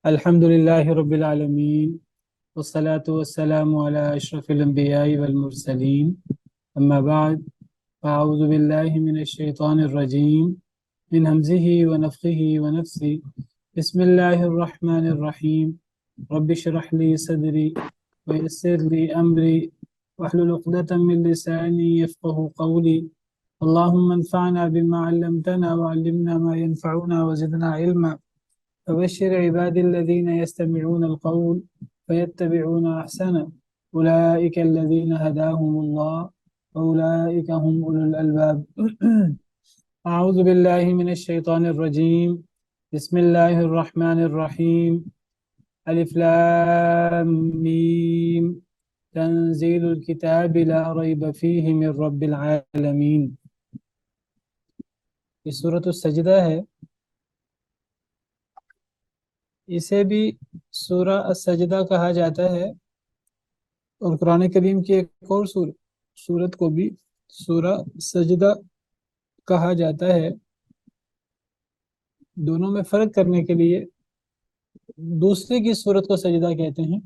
الحمد لله رب العالمين والصلاة والسلام على أشرف الأنبياء والمرسلين أما بعد فأعوذ بالله من الشيطان الرجيم من همزه ونفخه ونفسه بسم الله الرحمن الرحيم رب اشرح لي صدري ويسر لي أمري واحلل عقدة من لساني يفقه قولي اللهم انفعنا بما علمتنا وعلمنا ما ينفعنا وزدنا علما فبشر عبادي الذين يستمعون القول فيتبعون أحسنه أولئك الذين هداهم الله وأولئك هم أولو الألباب أعوذ بالله من الشيطان الرجيم بسم الله الرحمن الرحيم ألف لام ميم تنزيل الكتاب لا ريب فيه من رب العالمين. یہ سورۃ السجدہ ہے، اسے بھی سورہ السجدہ کہا جاتا ہے، اور قرآن کریم کی ایک اور سورت کو بھی سورہ سجدہ کہا جاتا ہے۔ دونوں میں فرق کرنے کے لیے دوسرے کی سورت کو سجدہ کہتے ہیں،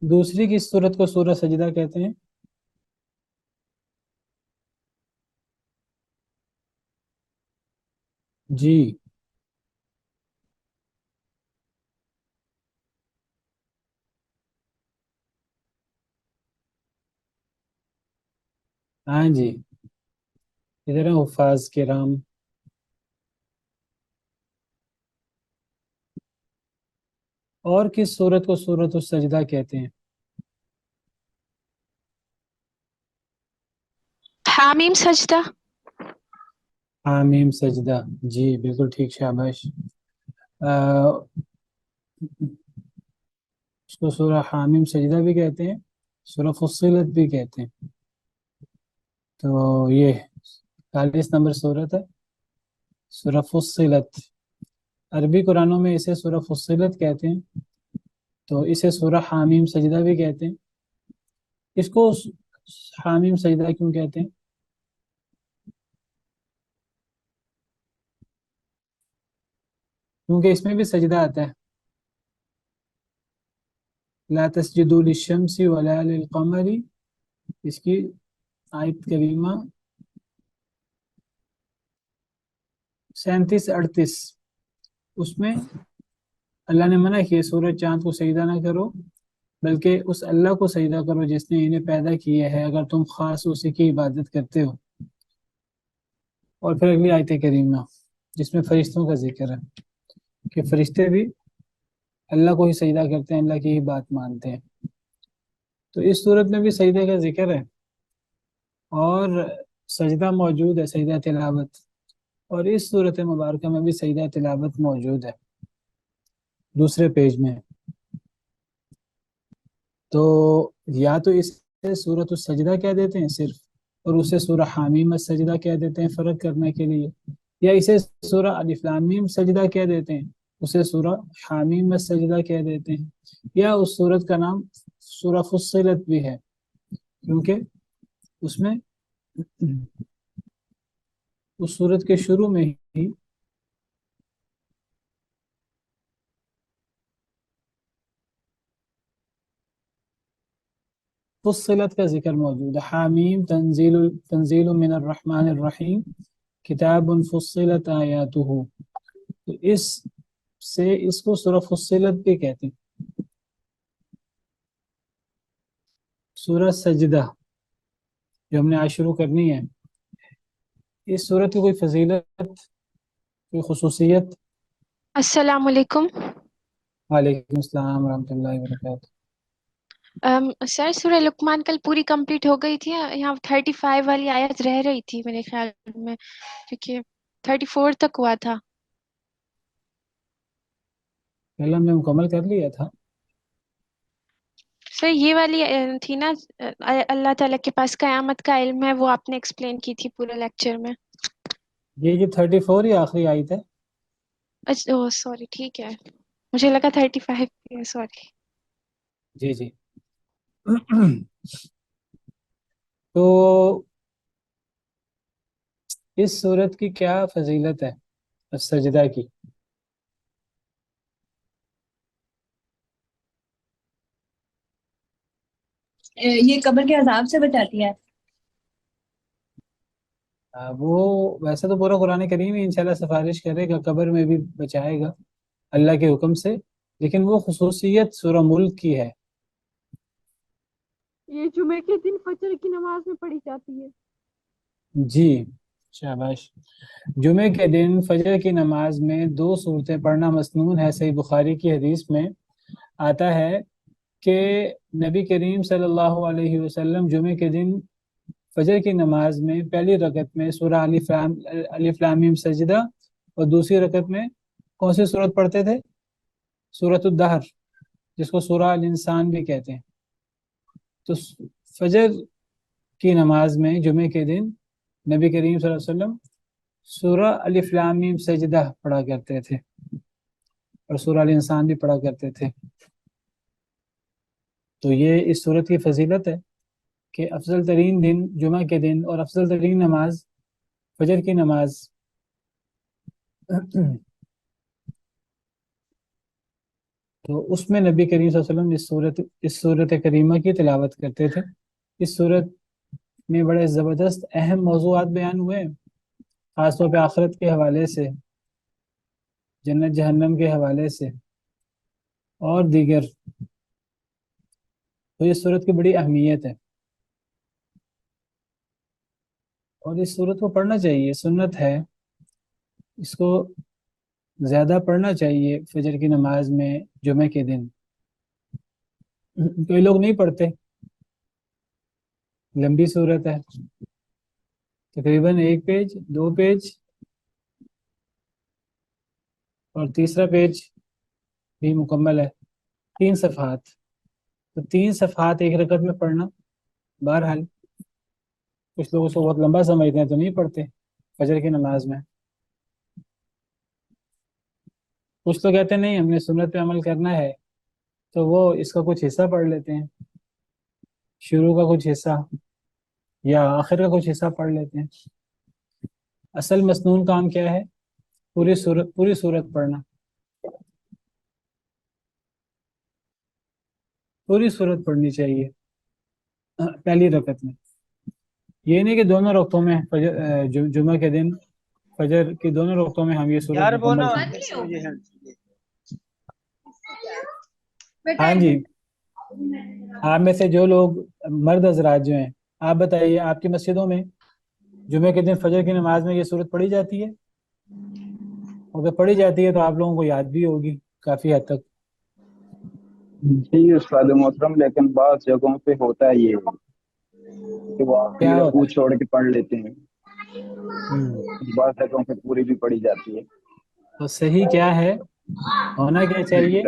دوسری کی سورت کو سورہ سجدہ کہتے ہیں۔ جی ہاں جی، ادھر ہیں حفاظ کرام۔ اور کس سورت کو سورۃ السجدہ کہتے ہیں؟ حامیم سجدہ۔ حامیم سجدہ، جی بالکل ٹھیک، شاباش۔ اس کو سورہ حامیم سجدہ بھی کہتے ہیں، سورہ فصلت بھی کہتے ہیں۔ تو یہ 40 نمبر سورت ہے، سورہ فصلت۔ عربی قرآنوں میں اسے سورہ فصلت کہتے ہیں، تو اسے سورہ حامیم سجدہ بھی کہتے ہیں۔ اس کو حامیم سجدہ کیوں کہتے ہیں؟ کیونکہ اس میں بھی سجدہ آتا ہے، لا تسجدوا للشمس ولا للقمر، اس کی آیت کریمہ 37-38، اس میں اللہ نے منع کیا سورج چاند کو سجدہ نہ کرو، بلکہ اس اللہ کو سجدہ کرو جس نے انہیں پیدا کیا ہے، اگر تم خاص اسی کی عبادت کرتے ہو۔ اور پھر اگلی آیت کریمہ جس میں فرشتوں کا ذکر ہے کہ فرشتے بھی اللہ کو ہی سجدہ کرتے ہیں، اللہ کی ہی بات مانتے ہیں۔ تو اس صورت میں بھی سجدے کا ذکر ہے، اور سجدہ موجود ہے، سجدہ تلاوت، اور اس صورت مبارکہ میں بھی سجدہ تلاوت موجود ہے دوسرے پیج میں۔ تو یا تو اسے سورۃ السجدہ کہہ دیتے ہیں صرف، اور اسے سورہ حامیم السجدہ کہہ دیتے ہیں فرق کرنے کے لیے، یا اسے سورہ الف لام میم سجدہ کہہ دیتے ہیں، اسے سورہ حامیم السجدہ کہہ دیتے ہیں، یا اس سورت کا نام سورہ فصلت بھی ہے، کیونکہ اس میں اس سورت کے شروع میں ہی فصلت کا ذکر موجود ہے۔ حامیم تنزیل من الرحمن الرحیم کتاب فصلت آیاتہ، تو اس کو سورہ فصلت بھی کہتے ہیں۔ سورہ سجدہ جو ہم نے آج شروع کرنی ہے، اس سورت کی کوئی فضیلت، کوئی خصوصیت؟ السلام علیکم۔ وعلیکم السلام ورحمۃ اللہ وبرکاتہ۔ سر سورہ لقمان کل پوری کمپلیٹ ہو گئی تھی، یہاں 35 والی آیت رہ رہی تھی میرے خیال میں، کیونکہ 34 تک ہوا تھا۔ پہلا ہم نے مکمل کر لیا تھا۔ سر یہ والی تھی نا، اللہ تعالیٰ کے پاس قیامت کا علم ہے، وہ آپ نے ایکسپلین کی تھی پورے لیکچر میں۔ یہ 34 ہی آخری آیت ہے۔ اچھا سوری، ٹھیک ہے، مجھے لگا 35 ہے، سوری۔ جی جی تو اس صورت کی کیا فضیلت ہے السجدہ کی؟ یہ قبر کے عذاب سے بچاتی ہے. وہ ویسے تو پورا قرآن کریم ہی انشاءاللہ سفارش کرے گا، قبر میں بھی بچائے گا اللہ کے حکم سے، لیکن وہ خصوصیت سورہ ملک کی ہے. یہ جمعے کے دن فجر کی نماز میں پڑھی جاتی ہے. جی شاباش. جمعے کے دن فجر کی نماز میں 2 صورتیں پڑھنا مسنون ہے. صحیح بخاری کی حدیث میں آتا ہے کہ نبی کریم صلی اللہ علیہ وسلم جمعے کے دن فجر کی نماز میں پہلی رکعت میں سورہ الف لام میم سجدہ اور دوسری رکعت میں کون سی صورت پڑھتے تھے؟ سورۃ الدہر، جس کو سورہ الانسان بھی کہتے ہیں. تو فجر کی نماز میں جمعے کے دن نبی کریم صلی اللہ علیہ وسلم سورہ الف لام میم سجدہ پڑھا کرتے تھے اور سورہ الانسان بھی پڑھا کرتے تھے. تو یہ اس صورت کی فضیلت ہے کہ افضل ترین دن جمعہ کے دن اور افضل ترین نماز فجر کی نماز. تو اس میں نبی کریم صلی اللہ علیہ وسلم اس صورت کریمہ کی تلاوت کرتے تھے. اس صورت میں بڑے زبردست اہم موضوعات بیان ہوئے، خاص طور پہ آخرت کے حوالے سے، جنت جہنم کے حوالے سے اور دیگر. تو اس صورت کی بڑی اہمیت ہے اور اس صورت کو پڑھنا چاہیے، سنت ہے. اس کو زیادہ پڑھنا چاہیے فجر کی نماز میں جمعے کے دن. کئی لوگ نہیں پڑھتے، لمبی صورت ہے، تقریباً 1 پیج 2 پیج اور تیسرا پیج بھی مکمل ہے، 3 صفحات. تو 3 صفحات ایک رکعت میں پڑھنا، بہرحال کچھ لوگ اس کو بہت لمبا سمجھتے ہیں تو نہیں پڑھتے فجر کی نماز میں. کچھ تو کہتے ہیں نہیں ہم نے سنت پہ عمل کرنا ہے تو وہ اس کا کچھ حصہ پڑھ لیتے ہیں، شروع کا کچھ حصہ یا آخر کا کچھ حصہ پڑھ لیتے ہیں. اصل مسنون کام کیا ہے؟ پوری صورت پڑھنا، پوری صورت پڑھنی چاہیے پہلی رکعت میں. یہ نہیں کہ دونوں رکعتوں میں جمعہ کے دن فجر کی دونوں رکعتوں میں ہم یہ صورت مکمل کریں. ہاں جی، آپ میں سے جو لوگ مرد حضرات جو ہیں آپ بتائیے آپ کی مسجدوں میں جمعے کے دن فجر کی نماز میں یہ صورت پڑھی جاتی ہے؟ اگر پڑھی جاتی ہے تو آپ لوگوں کو یاد بھی ہوگی کافی حد تک. جی استاد محترم، لیکن بعض جگہوں پہ ہوتا ہے یہ کہ وہ آخری کیا ہوتا رکوع ہے؟ چھوڑ کے پڑھ لیتے ہیں، بعض جگہوں پہ پوری بھی پڑھی جاتی ہے. تو صحیح کیا ہے، ہونا کیا چاہیے؟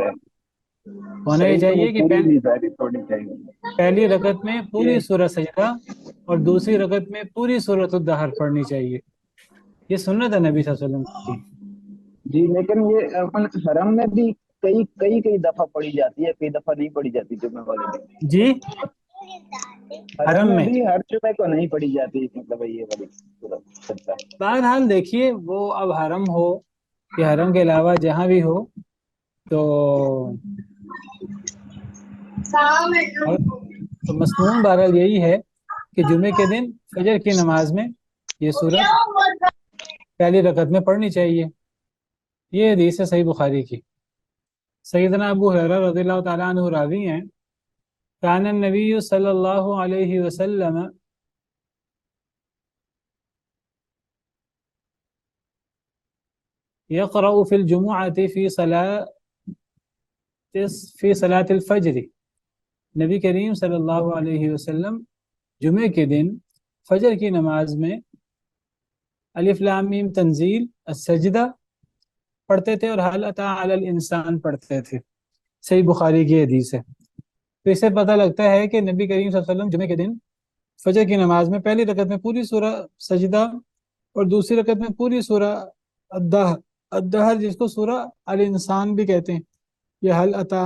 ہونا یہ صحیح تو وہ چاہیے کہ پوری نہیں ظاہر پڑھنی چاہیے. پہلی رکعت میں پوری یہ سورہ سجدہ اور دوسری رکعت میں پوری سورۃ الدہر پڑھنی چاہیے. یہ سنت ہے نبی صلی اللہ علیہ وسلم کی. جی، لیکن یہ اپن حرم میں بھی کئی دفعہ پڑھی جاتی ہے، کئی دفعہ نہیں پڑھی جاتی جمعہ والے دن. جی حرم حرم میں میں بھی ہر جمعے کو نہیں پڑھی جاتی، مطلب یہ والی سورت. بہرحال دیکھیے وہ اب حرم ہو یا حرم کے علاوہ جہاں بھی ہو تو مسنون بہرحال یہی ہے کہ جمعے کے دن فجر کی نماز میں یہ صورت پہلی رکعت میں پڑھنی چاہیے. یہ حدیث ہے صحیح بخاری کی. سیدنا ابو ہریرہ رضی اللہ تعالیٰ عنہ راوی ہیں، کان النبی صلی اللہ علیہ وسلم یقرأ فی الجمعۃ فی صلاۃ الفجر. نبی کریم صلی اللہ علیہ وسلم جمعے کے دن فجر کی نماز میں الف لام میم تنزیل السجدہ پڑھتے تھے اور حل اتی علی الانسان پڑھتے تھے. صحیح بخاری کی حدیث ہے. تو اس سے پتہ لگتا ہے کہ نبی کریم صلی اللہ علیہ وسلم جمعے کے دن فجر کی نماز میں پہلی رکعت میں پوری سورہ سجدہ اور دوسری رکعت میں پوری سورہ الدہر، جس کو سورہ الانسان بھی کہتے ہیں، یہ حل اتا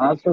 800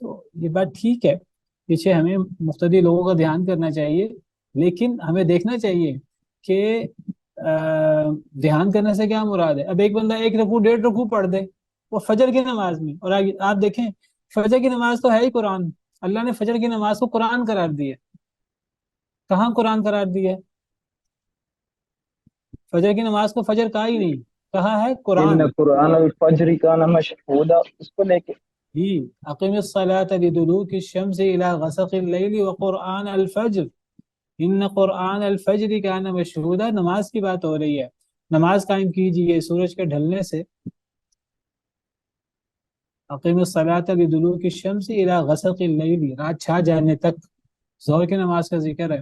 تو یہ بات ٹھیک ہے، پیچھے ہمیں مقتدی لوگوں کا دھیان کرنا چاہیے، لیکن ہمیں دیکھنا چاہیے کہ دھیان کرنے سے کیا مراد ہے۔ اب ایک بندہ 1 رکوع 1.5 رکوع پڑھ دے وہ فجر کی نماز میں، اور آپ دیکھیں فجر کی نماز تو ہے ہی قرآن، اللہ نے فجر کی نماز کو قرآن قرار دیا، کہاں قرآن قرار دیا ہے؟ فجر کی نماز کو فجر کہا ہی نہیں، کہا ہے قرآن۔ ان قرآن الفجر کان مشہودا، اس کو لے کے جی، اقیم الصلاۃ لدلوک الشمس الی غسق اللیل وقرآن الفجر ان قرآن الفجر کان مشہودا، نماز کی بات ہو رہی ہے، نماز قائم کیجیے سورج کے ڈھلنے سے، اقیم الصلاۃ لدلوک الشمس الی غسق اللیل، رات چھا جانے تک، ظہر کی نماز کا ذکر ہے،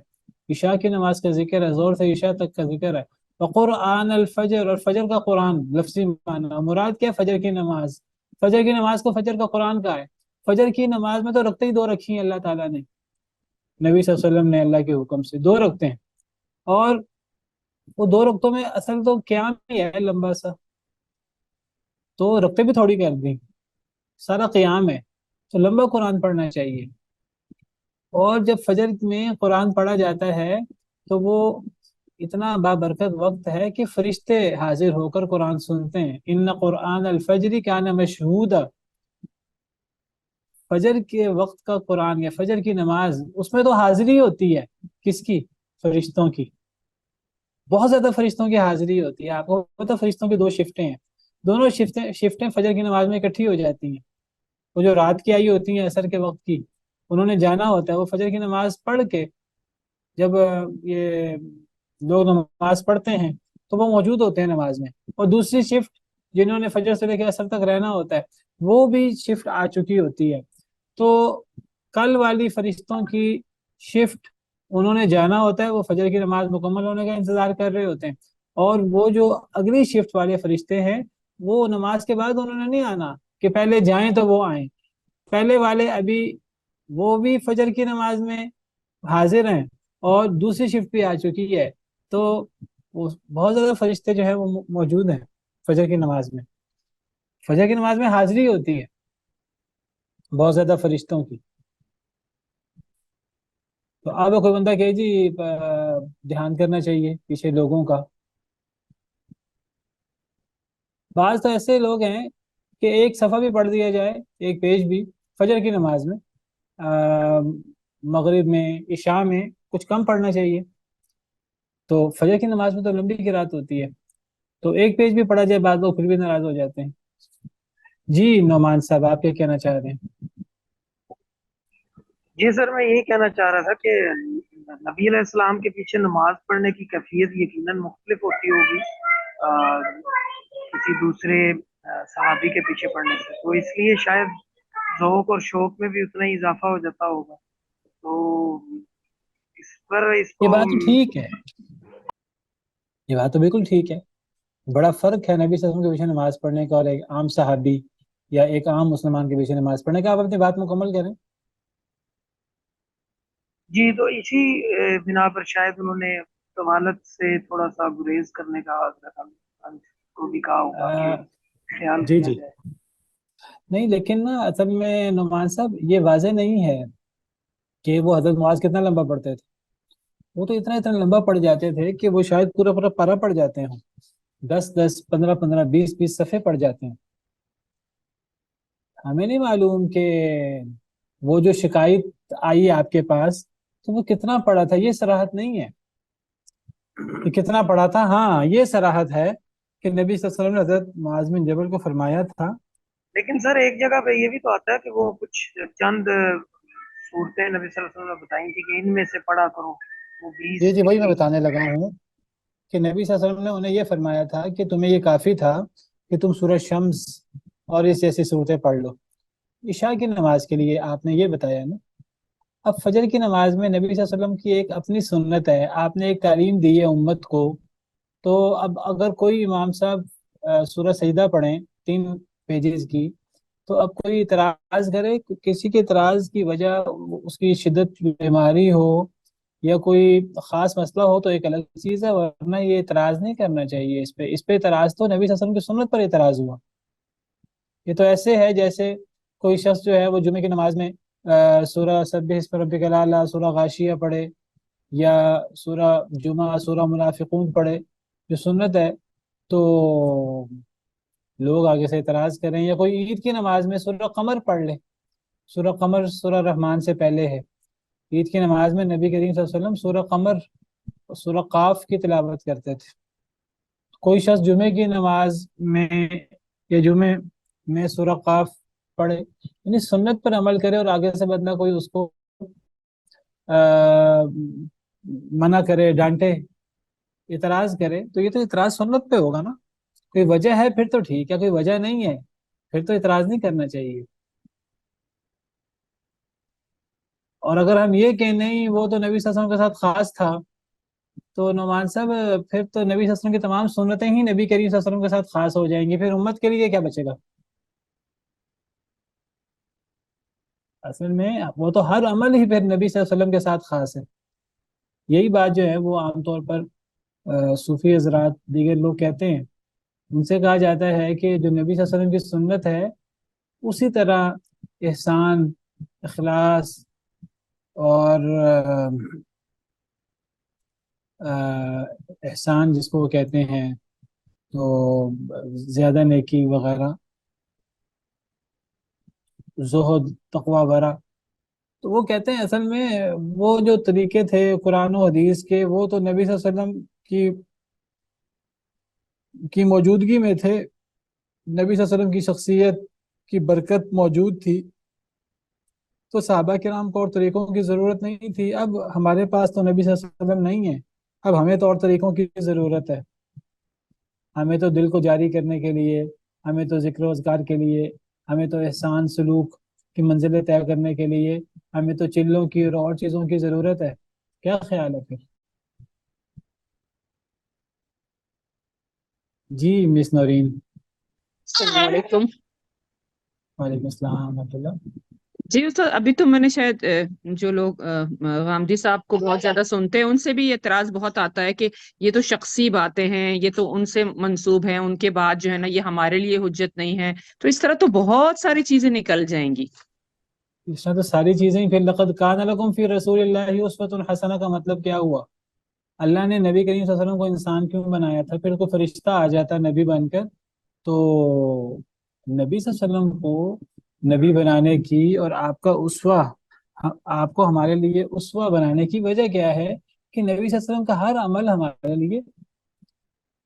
عشاء کی نماز کا ذکر ہے، ظہر سے عشاء تک کا ذکر ہے، وقرآن الفجر، اور فجر کا قرآن لفظی معنی، مراد کیا؟ فجر کی نماز، فجر کی نماز کو فجر کا قرآن کا ہے۔ فجر کی نماز میں تو رکھتے ہی 2 رکھی ہیں اللہ تعالیٰ نے، نبی صلی اللہ علیہ وسلم نے اللہ کے حکم سے 2 رکھتے ہیں، اور وہ 2 رکعتوں میں اصل تو قیام ہی ہے لمبا سا، تو رکعتیں بھی تھوڑی کر دیں، سارا قیام ہے، تو لمبا قرآن پڑھنا چاہیے۔ اور جب فجر میں قرآن پڑھا جاتا ہے تو وہ اتنا بابرکت وقت ہے کہ فرشتے حاضر ہو کر قرآن سنتے ہیں۔ ان قرآن الفجر کان مشہودا، فجر کے وقت کا قرآن یا فجر کی نماز، اس میں تو حاضری ہوتی ہے، کس کی؟ فرشتوں کی، بہت زیادہ فرشتوں کی حاضری ہوتی ہے۔ آپ کو پتہ فرشتوں کی 2 شفٹیں ہیں، دونوں شفٹیں فجر کی نماز میں اکٹھی ہو جاتی ہیں۔ وہ جو رات کی آئی ہوتی ہیں عصر کے وقت کی، انہوں نے جانا ہوتا ہے، وہ فجر کی نماز پڑھ کے جب یہ لوگ نماز پڑھتے ہیں تو وہ موجود ہوتے ہیں نماز میں، اور دوسری شفٹ جنہوں نے فجر سے لے کے عصر تک رہنا ہوتا ہے وہ بھی شفٹ آ چکی ہوتی ہے۔ تو کل والی فرشتوں کی شفٹ انہوں نے جانا ہوتا ہے، وہ فجر کی نماز مکمل ہونے کا انتظار کر رہے ہوتے ہیں، اور وہ جو اگلی شفٹ والے فرشتے ہیں وہ نماز کے بعد انہوں نے نہیں آنا کہ پہلے جائیں تو وہ آئیں، پہلے والے ابھی وہ بھی فجر کی نماز میں حاضر ہیں اور دوسری شفٹ بھی آ چکی ہے، تو وہ بہت زیادہ فرشتے جو ہیں وہ موجود ہیں فجر کی نماز میں، فجر کی نماز میں حاضری ہوتی ہے بہت زیادہ فرشتوں کی۔ تو اب کوئی بندہ کہ جی دھیان کرنا چاہیے پیچھے لوگوں کا، بعض تو ایسے لوگ ہیں کہ ایک صفحہ بھی پڑھ دیا جائے، ایک پیج بھی فجر کی نماز میں، مغرب میں، عشاء میں کچھ کم پڑھنا چاہیے، تو فجر کی نماز میں تو لمبی قرات ہوتی ہے، تو ایک پیج بھی پڑھا جائے بعض لوگ پھر بھی ناراض ہو جاتے ہیں۔ جی نعمان صاحب آپ کیا کہنا چاہ رہے ہیں؟ جی سر، میں یہی کہنا چاہ رہا تھا کہ نبی علیہ السلام کے پیچھے نماز پڑھنے کی کیفیت یقیناً مختلف ہوتی ہوگی کسی دوسرے صحابی کے پیچھے پڑھنے سے، تو اس لیے شاید ذوق اور شوق میں بھی اتنا ہی اضافہ ہو جاتا ہوگا، تو اس یہ کو بات تو ٹھیک ہے، یہ بات تو بالکل ٹھیک ہے، بڑا فرق ہے نبی صلی اللہ علیہ وسلم کے پیچھے نماز پڑھنے کا اور ایک عام صحابی یا ایک عام مسلمان کے پیچھے نماز پڑھنے کا۔ آپ اپنی بات مکمل کریں۔ جی، تو اسی بنا پر شاید انہوں نے طوالت سے تھوڑا سا گریز کرنے کا کو بھی کہا ہوگا کہ خیال جی کیا جی، جائے۔ نہیں لیکن نا اصل میں نعمان صاحب یہ واضح نہیں ہے کہ وہ حضرت معاذ کتنا لمبا پڑھتے تھے، وہ تو اتنا لمبا پڑھ جاتے تھے کہ وہ شاید پورا پورا پارا پڑھ جاتے ہوں، 10 15 15 20 صفحے پڑھ جاتے ہیں۔ ہمیں نہیں معلوم کہ وہ جو شکایت آئی آپ کے پاس تو وہ کتنا پڑھا تھا، یہ صراحت نہیں ہے کہ کتنا پڑھا تھا۔ ہاں یہ صراحت ہے کہ نبی صلی اللہ علیہ وسلم نے حضرت معاذ بن جبل کو فرمایا تھا۔ لیکن سر ایک جگہ پہ یہ بھی تو آتا ہے کہ وہ کچھ چند صورتیں نبی صلی اللہ علیہ وسلم نے بتائی تھی کہ ان میں سے پڑھا کرو، وہ 20 جی وہی میں بتانے لگا ہوں کہ نبی صلی اللہ علیہ وسلم نے انہیں یہ فرمایا تھا کہ تمہیں یہ کافی تھا کہ تم سورہ شمس اور اس جیسی صورتیں پڑھ لو۔ عشاء کی نماز کے لیے آپ نے یہ بتایا نا، اب فجر کی نماز میں نبی صلی اللہ علیہ وسلم کی ایک اپنی سنت ہے، آپ نے ایک تعلیم دی ہے امت کو، تو اب اگر کوئی امام صاحب سورہ سجدہ پڑھیں 3 پیجز کی، تو اب کوئی اعتراض کرے، کسی کے اعتراض کی وجہ اس کی شدت بیماری ہو یا کوئی خاص مسئلہ ہو تو ایک الگ چیز ہے، ورنہ یہ اعتراض نہیں کرنا چاہیے اس پہ اعتراض تو نبی صلی اللہ علیہ وسلم کی سنت پر اعتراض ہوا۔ یہ تو ایسے ہے جیسے کوئی شخص جو ہے وہ جمعے کی نماز میں سورہ سبح اسم ربک الاعلی، سورہ غاشیہ پڑھے، یا سورہ جمعہ، سورہ منافقون پڑھے جو سنت ہے، تو لوگ آگے سے اعتراض کریں. یا کوئی عید کی نماز میں سورہ قمر پڑھ لے، سورہ قمر سورہ رحمان سے پہلے ہے. عید کی نماز میں نبی کریم صلی اللہ علیہ وسلم سورہ قمر، سورہ قاف کی تلاوت کرتے تھے. کوئی شخص جمعے کی نماز میں یا جمعے میں سورہ قاف پڑھے، یعنی سنت پر عمل کرے، اور آگے سے بدلا کوئی اس کو منع کرے، ڈانٹے، اعتراض کرے، تو یہ تو اعتراض سنت پہ ہوگا نا. کوئی وجہ ہے پھر تو ٹھیک ہے، کوئی وجہ نہیں ہے پھر تو اعتراض نہیں کرنا چاہیے. اور اگر ہم یہ کہ نہیں وہ تو نبی صلی اللہ علیہ وسلم کے ساتھ خاص تھا، تو نعمان صاحب پھر تو نبی صلی اللہ علیہ وسلم کی تمام سنتیں ہی نبی کریم صلی اللہ علیہ وسلم کے ساتھ خاص ہو جائیں گی، پھر امت کے لیے کیا بچے گا؟ اصل میں وہ تو ہر عمل ہی پھر نبی صلی اللہ علیہ وسلم کے ساتھ خاص ہے. یہی بات جو ہے وہ عام طور پر صوفی حضرات دیگر لوگ کہتے ہیں. ان سے کہا جاتا ہے کہ جو نبی صلی اللہ علیہ وسلم کی سنت ہے اسی طرح احسان، اخلاص اور احسان جس کو وہ کہتے ہیں، تو زیادہ نیکی وغیرہ، زہد، تقوی ورع، تو وہ کہتے ہیں اصل میں وہ جو طریقے تھے قرآن و حدیث کے، وہ تو نبی صلی اللہ علیہ وسلم کی موجودگی میں تھے. نبی صلی اللہ علیہ وسلم کی شخصیت کی برکت موجود تھی، تو صحابہ کرام کو اور طریقوں کی ضرورت نہیں تھی. اب ہمارے پاس تو نبی صلی اللہ علیہ وسلم نہیں ہے، اب ہمیں تو اور طریقوں کی ضرورت ہے. ہمیں تو دل کو جاری کرنے کے لیے، ہمیں تو ذکر و اذکار کے لیے، ہمیں تو احسان سلوک کی منزلیں طے کرنے کے لیے، ہمیں تو چلوں کی اور چیزوں کی ضرورت ہے. کیا خیال ہے پھر؟ جی مس نورین. السلام علیکم. وعلیکم السلام ورحمۃ اللہ. جی استاد، ابھی تو میں نے شاید جو لوگ غامدی صاحب کو بہت زیادہ سنتے ہیں ان سے بھی یہ اعتراض بہت آتا ہے کہ یہ تو شخصی باتیں ہیں، یہ تو ان سے منسوب ہیں، ان کے بعد جو ہے نا یہ ہمارے لیے حجت نہیں ہے. تو اس طرح تو بہت ساری چیزیں نکل جائیں گی. اس طرح تو ساری چیزیں ہی. پھر لقد کان لکم فی رسول اللہ اسوۃ حسنہ کا مطلب کیا ہوا؟ اللہ نے نبی کریم صلی اللہ علیہ وسلم کو انسان کیوں بنایا تھا؟ پھر کوئی فرشتہ آ جاتا نبی بن کر، تو نبی صلی اللہ علیہ وسلم کو نبی بنانے کی اور آپ کا اسوہ، آپ کو ہمارے لیے اسوہ بنانے کی وجہ کیا ہے؟ کہ نبی صلی اللہ علیہ وسلم کا ہر عمل ہمارے لیے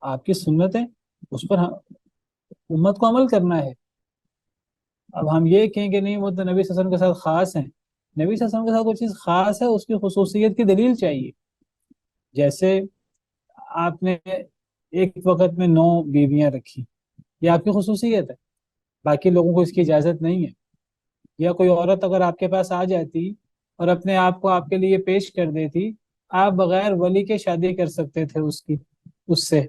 آپ کی سنت ہے، اس پر امت کو عمل کرنا ہے. اب ہم یہ کہیں کہ نہیں وہ تو نبی صلی اللہ علیہ وسلم کے ساتھ خاص ہیں. نبی صلی اللہ علیہ وسلم کے ساتھ کوئی چیز خاص ہے، اس کی خصوصیت کی دلیل چاہیے. جیسے آپ نے ایک وقت میں 9 بیویاں رکھی، یہ آپ کی خصوصیت ہے، باقی لوگوں کو اس کی اجازت نہیں ہے. یا کوئی عورت اگر آپ کے پاس آ جاتی اور اپنے آپ کو آپ کے لیے پیش کر دیتی، آپ بغیر ولی کے شادی کر سکتے تھے اس سے.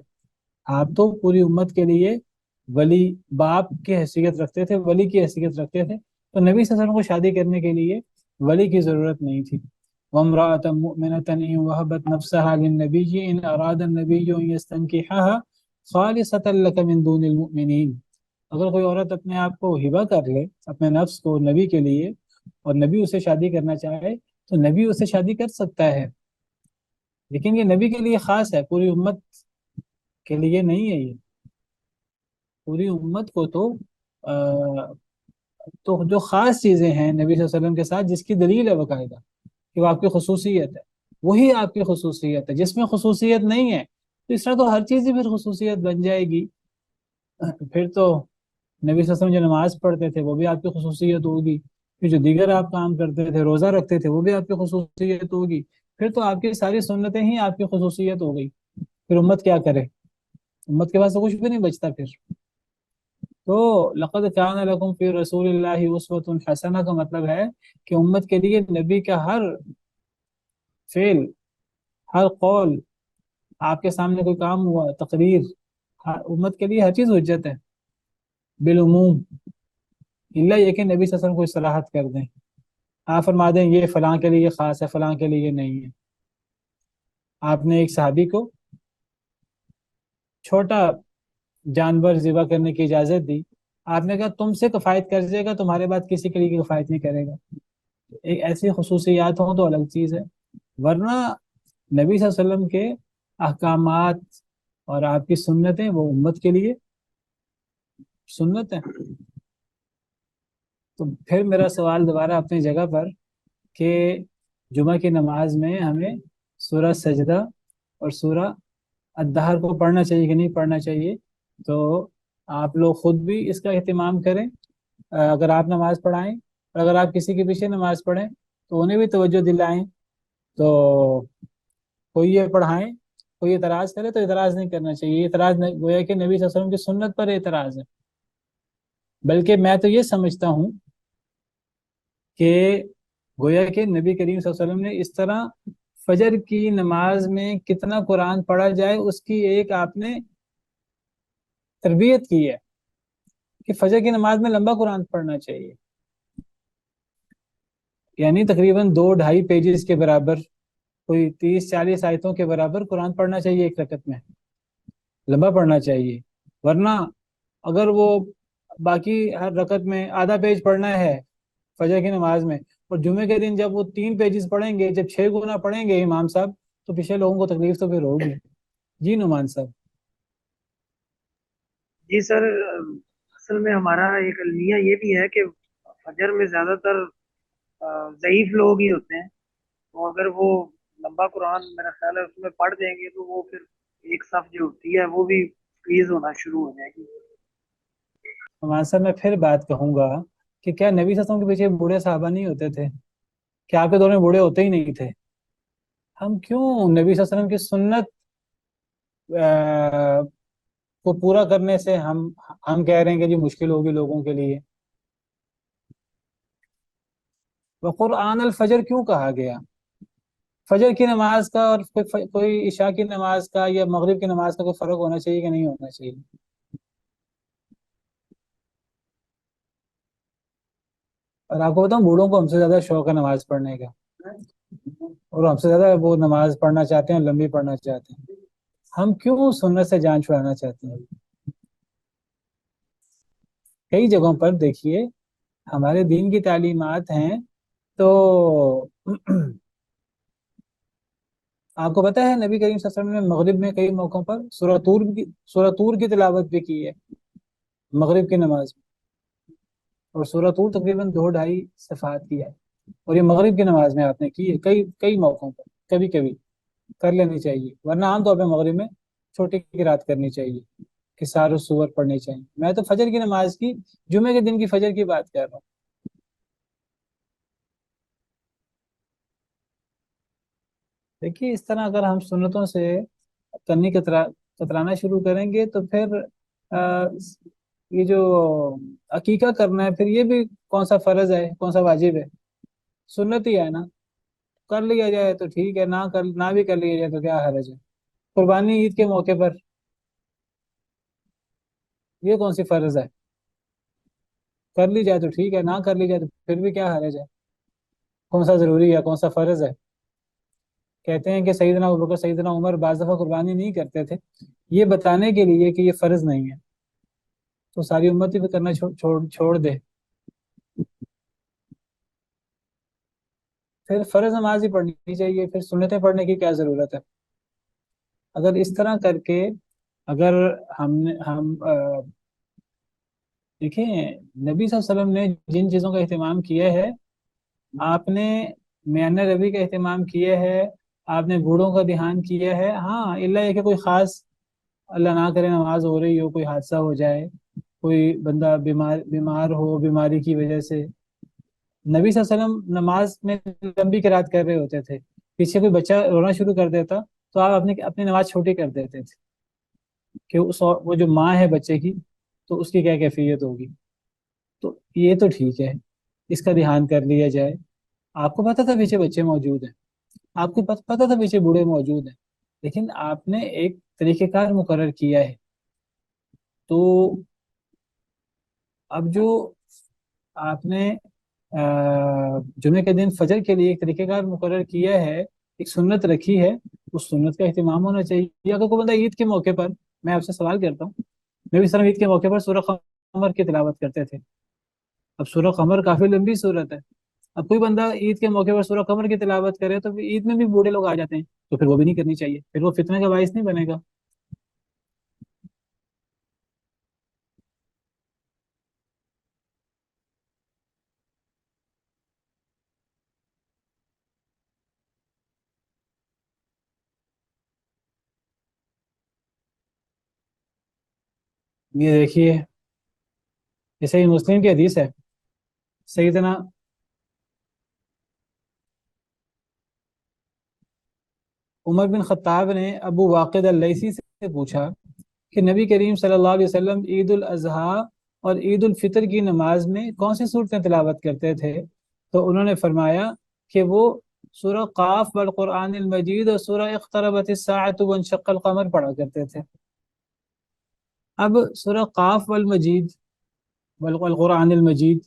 آپ تو پوری امت کے لیے ولی، باپ کی حیثیت رکھتے تھے، ولی کی حیثیت رکھتے تھے. تو نبی صلی اللہ علیہ وسلم کو شادی کرنے کے لیے ولی کی ضرورت نہیں تھی. وَامْرَأَةً مُؤْمِنَةً إِنْ وَهَبَتْ نَفْسَهَا لِلنَّبِيِّ إِنْ أَرَادَ النَّبِيُّ أَنْ يَسْتَنْكِحَهَا خَالِصَةً لَكَ مِنْ دُونِ الْمُؤْمِنِينَ. اگر کوئی عورت اپنے آپ کو ہبہ کر لے، اپنے نفس کو نبی کے لیے، اور نبی اسے شادی کرنا چاہے تو نبی اسے شادی کر سکتا ہے. لیکن یہ نبی کے لیے خاص ہے، پوری امت کے لیے نہیں ہے. یہ پوری امت کو تو جو خاص چیزیں ہیں نبی صلی اللہ علیہ وسلم کے ساتھ، جس کی دلیل ہے باقاعدہ کہ وہ آپ کی خصوصیت ہے، وہی آپ کی خصوصیت ہے. جس میں خصوصیت نہیں ہے تو اس طرح تو ہر چیز ہی پھر خصوصیت بن جائے گی. پھر تو نبی صلی اللہ علیہ وسلم جو نماز پڑھتے تھے وہ بھی آپ کی خصوصیت ہوگی، پھر جو دیگر آپ کام کرتے تھے، روزہ رکھتے تھے، وہ بھی آپ کی خصوصیت ہوگی. پھر تو آپ کی ساری سنتیں ہی آپ کی خصوصیت ہو گئی. پھر امت کیا کرے؟ امت کے پاس تو کچھ بھی نہیں بچتا پھر. تو لقد کان لکم فی رسول اللہ اسوۃ حسنہ کا مطلب ہے کہ امت کے لیے نبی کا ہر فعل، ہر قول، آپ کے سامنے کوئی کام ہوا، تقریر، امت کے لیے ہر چیز حجت ہے بالعموم، الا یہ کہ نبی صلی اللہ علیہ وسلم کو اصلاحات کر دیں، آپ فرما دیں یہ فلاں کے لیے خاص ہے، فلاں کے لیے نہیں ہے. آپ نے ایک صحابی کو چھوٹا جانور ذبح کرنے کی اجازت دی، آپ نے کہا تم سے کفایت کر جائے گا، تمہارے بعد کسی کے لیے کفایت نہیں کرے گا. ایک ایسی خصوصیات ہوں تو الگ چیز ہے، ورنہ نبی صلی اللہ علیہ وسلم کے احکامات اور آپ کی سنتیں وہ امت کے لیے سنت ہیں. تو پھر میرا سوال دوبارہ اپنی جگہ پر کہ جمعہ کی نماز میں ہمیں سورہ سجدہ اور سورہ الدہر کو پڑھنا چاہیے کہ نہیں پڑھنا چاہیے. تو آپ لوگ خود بھی اس کا اہتمام کریں، اگر آپ نماز پڑھائیں، اور اگر آپ کسی کے پیچھے نماز پڑھیں تو انہیں بھی توجہ دلائیں. تو کوئی یہ پڑھائیں، کوئی اعتراض کرے تو اعتراض نہیں کرنا چاہیے. اعتراض گویا کہ نبی صلی اللہ علیہ وسلم کی سنت پر اعتراض ہے. بلکہ میں تو یہ سمجھتا ہوں کہ گویا کہ نبی کریم صلی اللہ علیہ وسلم نے اس طرح فجر کی نماز میں کتنا قرآن پڑھا جائے اس کی ایک آپ نے تربیت کی ہے کہ فجر کی نماز میں لمبا قرآن پڑھنا چاہیے، یعنی تقریباً 2-2.5 پیجز کے برابر، کوئی 30-40 آیتوں کے برابر قرآن پڑھنا چاہیے ایک رکعت میں، لمبا پڑھنا چاہیے. ورنہ اگر وہ باقی ہر رکعت میں آدھا پیج پڑھنا ہے فجر کی نماز میں، اور جمعے کے دن جب وہ 3 پیجز پڑھیں گے، جب 6 گنا پڑھیں گے امام صاحب، تو پچھلے لوگوں کو تکلیف تو پھر ہوگی. جی نعمان صاحب. جی سر، اصل میں ہمارا ایک المیہ یہ بھی ہے کہ فجر میں زیادہ تر ضعیف لوگ ہی ہوتے ہیں، تو اگر وہ لمبا قرآن میرا خیال ہے اس میں پڑھ دیں گے تو وہ پھر ایک صف جو ہوتی ہے وہ بھی فریز ہونا شروع ہو جائے گی. نعمان صاحب میں پھر بات کہوں گا کہ کیا نبی صلی اللہ علیہ وسلم کے پیچھے بوڑھے صحابہ نہیں ہوتے تھے؟ کیا آپ کے دور میں بوڑھے ہوتے ہی نہیں تھے؟ ہم کیوں نبی صلی اللہ علیہ وسلم کی سنت کو پورا کرنے سے ہم کہہ رہے ہیں کہ جی مشکل ہوگی لوگوں کے لیے؟ وقرآن الفجر کیوں کہا گیا؟ فجر کی نماز کا اور کوئی عشاء کی نماز کا یا مغرب کی نماز کا کوئی فرق ہونا چاہیے کہ نہیں ہونا چاہیے؟ اور آپ کو بتاؤں بوڑھوں کو ہم سے زیادہ شوق ہے نماز پڑھنے کا، اور ہم سے زیادہ وہ نماز پڑھنا چاہتے ہیں، لمبی پڑھنا چاہتے ہیں. ہم کیوں سنت سے جان چھڑانا چاہتے ہیں؟ کئی جگہوں پر دیکھیے ہمارے دین کی تعلیمات ہیں، تو آپ کو پتہ ہے نبی کریم صلی اللہ علیہ وسلم نے مغرب میں کئی موقعوں پر سورہ طور کی تلاوت بھی کی ہے مغرب کی نماز میں، اور سورہ طور تقریباً 2-2.5 صفحات کی ہے، اور یہ مغرب کی نماز میں آپ نے کی ہے کئی موقعوں پر. کبھی کبھی کر لینی چاہیے، ورنہ عام طور پہ مغرب میں چھوٹی قرات کرنی چاہیے کہ سارے سور پڑھنی چاہیے. میں تو فجر کی نماز کی، جمعے کے دن کی فجر کی بات کر رہا ہوں. دیکھیے اس طرح اگر ہم سنتوں سے کنی کترانا شروع کریں گے تو پھر یہ جو عقیقہ کرنا ہے، پھر یہ بھی کون سا فرض ہے کون سا واجب ہے؟ سنت ہی ہے نا. کر لیا جائے تو ٹھیک ہے، نہ بھی کر لیا جائے تو کیا حرج ہے؟ قربانی عید کے موقع پر یہ کون سی فرض ہے؟ کر لی جائے تو ٹھیک ہے، نہ کر لی جائے تو پھر بھی کیا حرج ہے؟ کون سا ضروری ہے کون سا فرض ہے؟ کہتے ہیں کہ سیدنا ابوبکر سیدنا عمر بعض دفعہ قربانی نہیں کرتے تھے، یہ بتانے کے لیے کہ یہ فرض نہیں ہے، تو ساری امت ہی کرنا چھوڑ دے. پھر فرض نماز ہی پڑھنی چاہیے، پھر سنتیں پڑھنے کی کیا ضرورت ہے؟ اگر اس طرح کر کے اگر ہم دیکھیں نبی صلی اللہ علیہ وسلم نے جن چیزوں کا اہتمام کیا ہے، آپ نے میانہ ربی کا اہتمام کیا ہے، آپ نے بوڑھوں کا دھیان کیا ہے. ہاں اللہ یہ کہ کوئی خاص اللہ نہ کرے نماز ہو رہی ہو، کوئی حادثہ ہو جائے، کوئی بندہ بیمار ہو بیماری کی وجہ سے. نبی صلی اللہ علیہ وسلم نماز میں لمبی قرات کر رہے ہوتے تھے، پیچھے کوئی بچہ رونا شروع کر دیتا تو آپ اپنی نماز چھوٹی کر دیتے تھے کہ وہ جو ماں ہے بچے کی تو اس کی کیا کیفیت ہوگی. تو یہ تو ٹھیک ہے، اس کا دھیان کر لیا جائے. آپ کو پتہ تھا پیچھے بچے موجود ہیں، آپ کو پتہ تھا پیچھے بوڑھے موجود ہیں، لیکن آپ نے ایک طریقہ کار مقرر کیا ہے. تو اب جو آپ نے جمعے کے دن فجر کے لیے ایک طریقہ کار مقرر کیا ہے، ایک سنت رکھی ہے، اس سنت کا اہتمام ہونا چاہیے. اگر کوئی بندہ عید کے موقع پر، میں آپ سے سوال کرتا ہوں، نبی صلی اللہ علیہ وسلم عید کے موقع پر سورہ قمر کی تلاوت کرتے تھے. اب سورہ قمر کافی لمبی صورت ہے. اب کوئی بندہ عید کے موقع پر سورہ قمر کی تلاوت کرے تو عید میں بھی بوڑھے لوگ آ جاتے ہیں، تو پھر وہ بھی نہیں کرنی چاہیے، پھر وہ فتنہ کا باعث نہیں بنے گا. یہ دیکھیے، یہ صحیح مسلم کی حدیث ہے. سیدنا عمر بن خطاب نے ابو واقد اللیثی سے پوچھا کہ نبی کریم صلی اللہ علیہ وسلم عید الاضحیٰ اور عید الفطر کی نماز میں کون سی صورتیں تلاوت کرتے تھے؟ تو انہوں نے فرمایا کہ وہ سورہ قاف والقرآن المجید اور سورہ اقتربت الساعۃ وانشق القمر پڑھا کرتے تھے. اب سورہ قاف والمجید والقرآن المجید